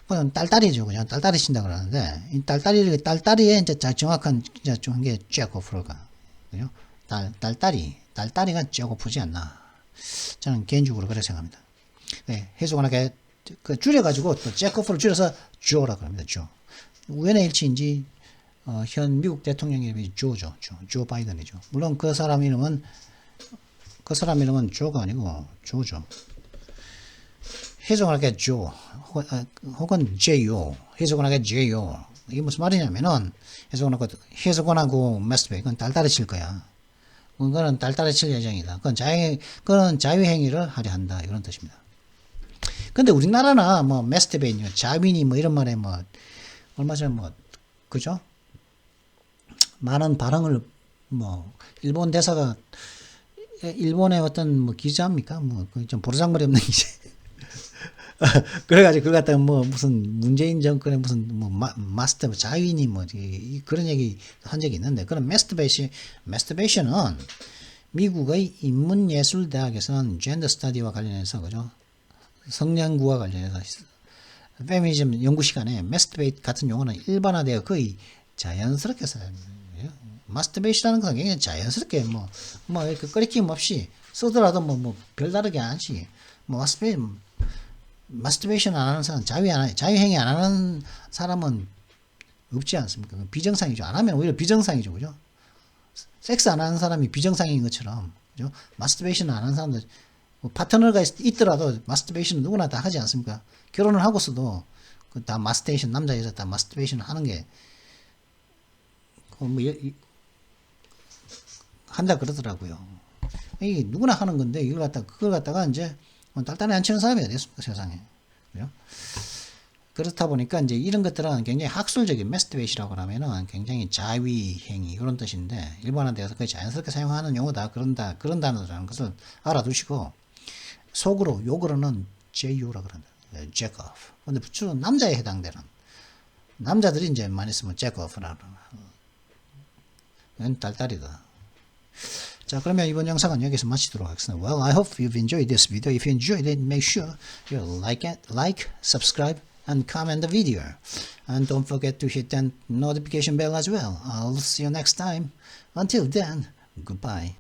그냥 딸딸이죠. 그냥 딸딸이 친다 그러는데 이 딸딸이의 이제 정확한 이제 좀 게 jack off가 그죠? 딸딸이가 jack off지 않나? 저는 개인적으로 그렇게 생각합니다. 네, 해석원하게 그 줄여가지고 또 jack off를 줄여서 joe라고 합니다. joe. 우연의 일치인지 현 미국 대통령 이름이 조죠. 조 바이든이죠. 물론 그 사람 이름은 조가 아니고 조죠. 해석을 하게 조 혹은 제요. 해석을 하게 제요. 이게 무슨 말이냐면은 해석원하고 masturbate 그건 딸딸이 칠 거야. 그거는 딸딸이 칠 예정이다. 그건 자유행위를 하려 한다. 이런 뜻입니다. 근데 우리나라나 뭐 masturbate, 자위니 뭐 이런 말에 뭐 얼마 전에 뭐 그죠? 많은 발언을 뭐 일본 대사가 일본의 어떤 뭐 기자입니까? 뭐 좀 보르장머리 없는 기자. 그래가지고 그걸 갖다가 뭐 무슨 문재인 정권의 무슨 뭐 마스터 자위니 뭐 그런 얘기 한 적이 있는데 그런 마스터베이션은 미국의 인문예술대학에서는 젠더 스터디와 관련해서 그죠? 성연구와 관련해서 페미니즘 연구 시간에 마스터베이트 같은 용어는 일반화되어 거의 자연스럽게 써요. 마스터베이션이라는 것은 굉장히 자연스럽게 뭐 이렇게 꺼리낌 없이 쓰더라도 뭐 별다르게 안 하지. 뭐 마스터베이션 안 하는 사람, 자유행위 안 하는 사람은 없지 않습니까? 비정상이죠. 안 하면 오히려 비정상이죠. 그죠? 섹스 안 하는 사람이 비정상인 것처럼, 그죠? 마스터베이션 안 하는 사람들, 뭐 파트너가 있더라도 마스터베이션은 누구나 다 하지 않습니까? 결혼을 하고서도 다 마스터베이션, 남자, 여자 다 마스터베이션 하는 게, 뭐, 한다 그러더라고요. 이게 누구나 하는 건데, 그걸 갖다가 이제, 딸딸이 안 치는 사람이 어디 있습니까, 세상에. 그죠? 그렇다 보니까 이제 이런 것들은 굉장히 학술적인 마스터베이션이라고 하면은 굉장히 자위행위 이런 뜻인데 일반화되어서 거의 자연스럽게 사용하는 용어다 그런 단어라는 것을 알아두시고 속으로 욕으로는 JU라고 그런다. jack off. 근데 주로 남자에 해당되는 남자들이 이제 많이 쓰면 jack off라고 이건 딸딸이다. 자, 그러면 이번 영상은 여기서 마치도록 하겠습니다. Well, I hope you've enjoyed this video. If you enjoyed it, make sure you like, subscribe, and comment the video. And don't forget to hit that notification bell as well. I'll see you next time. Until then, goodbye.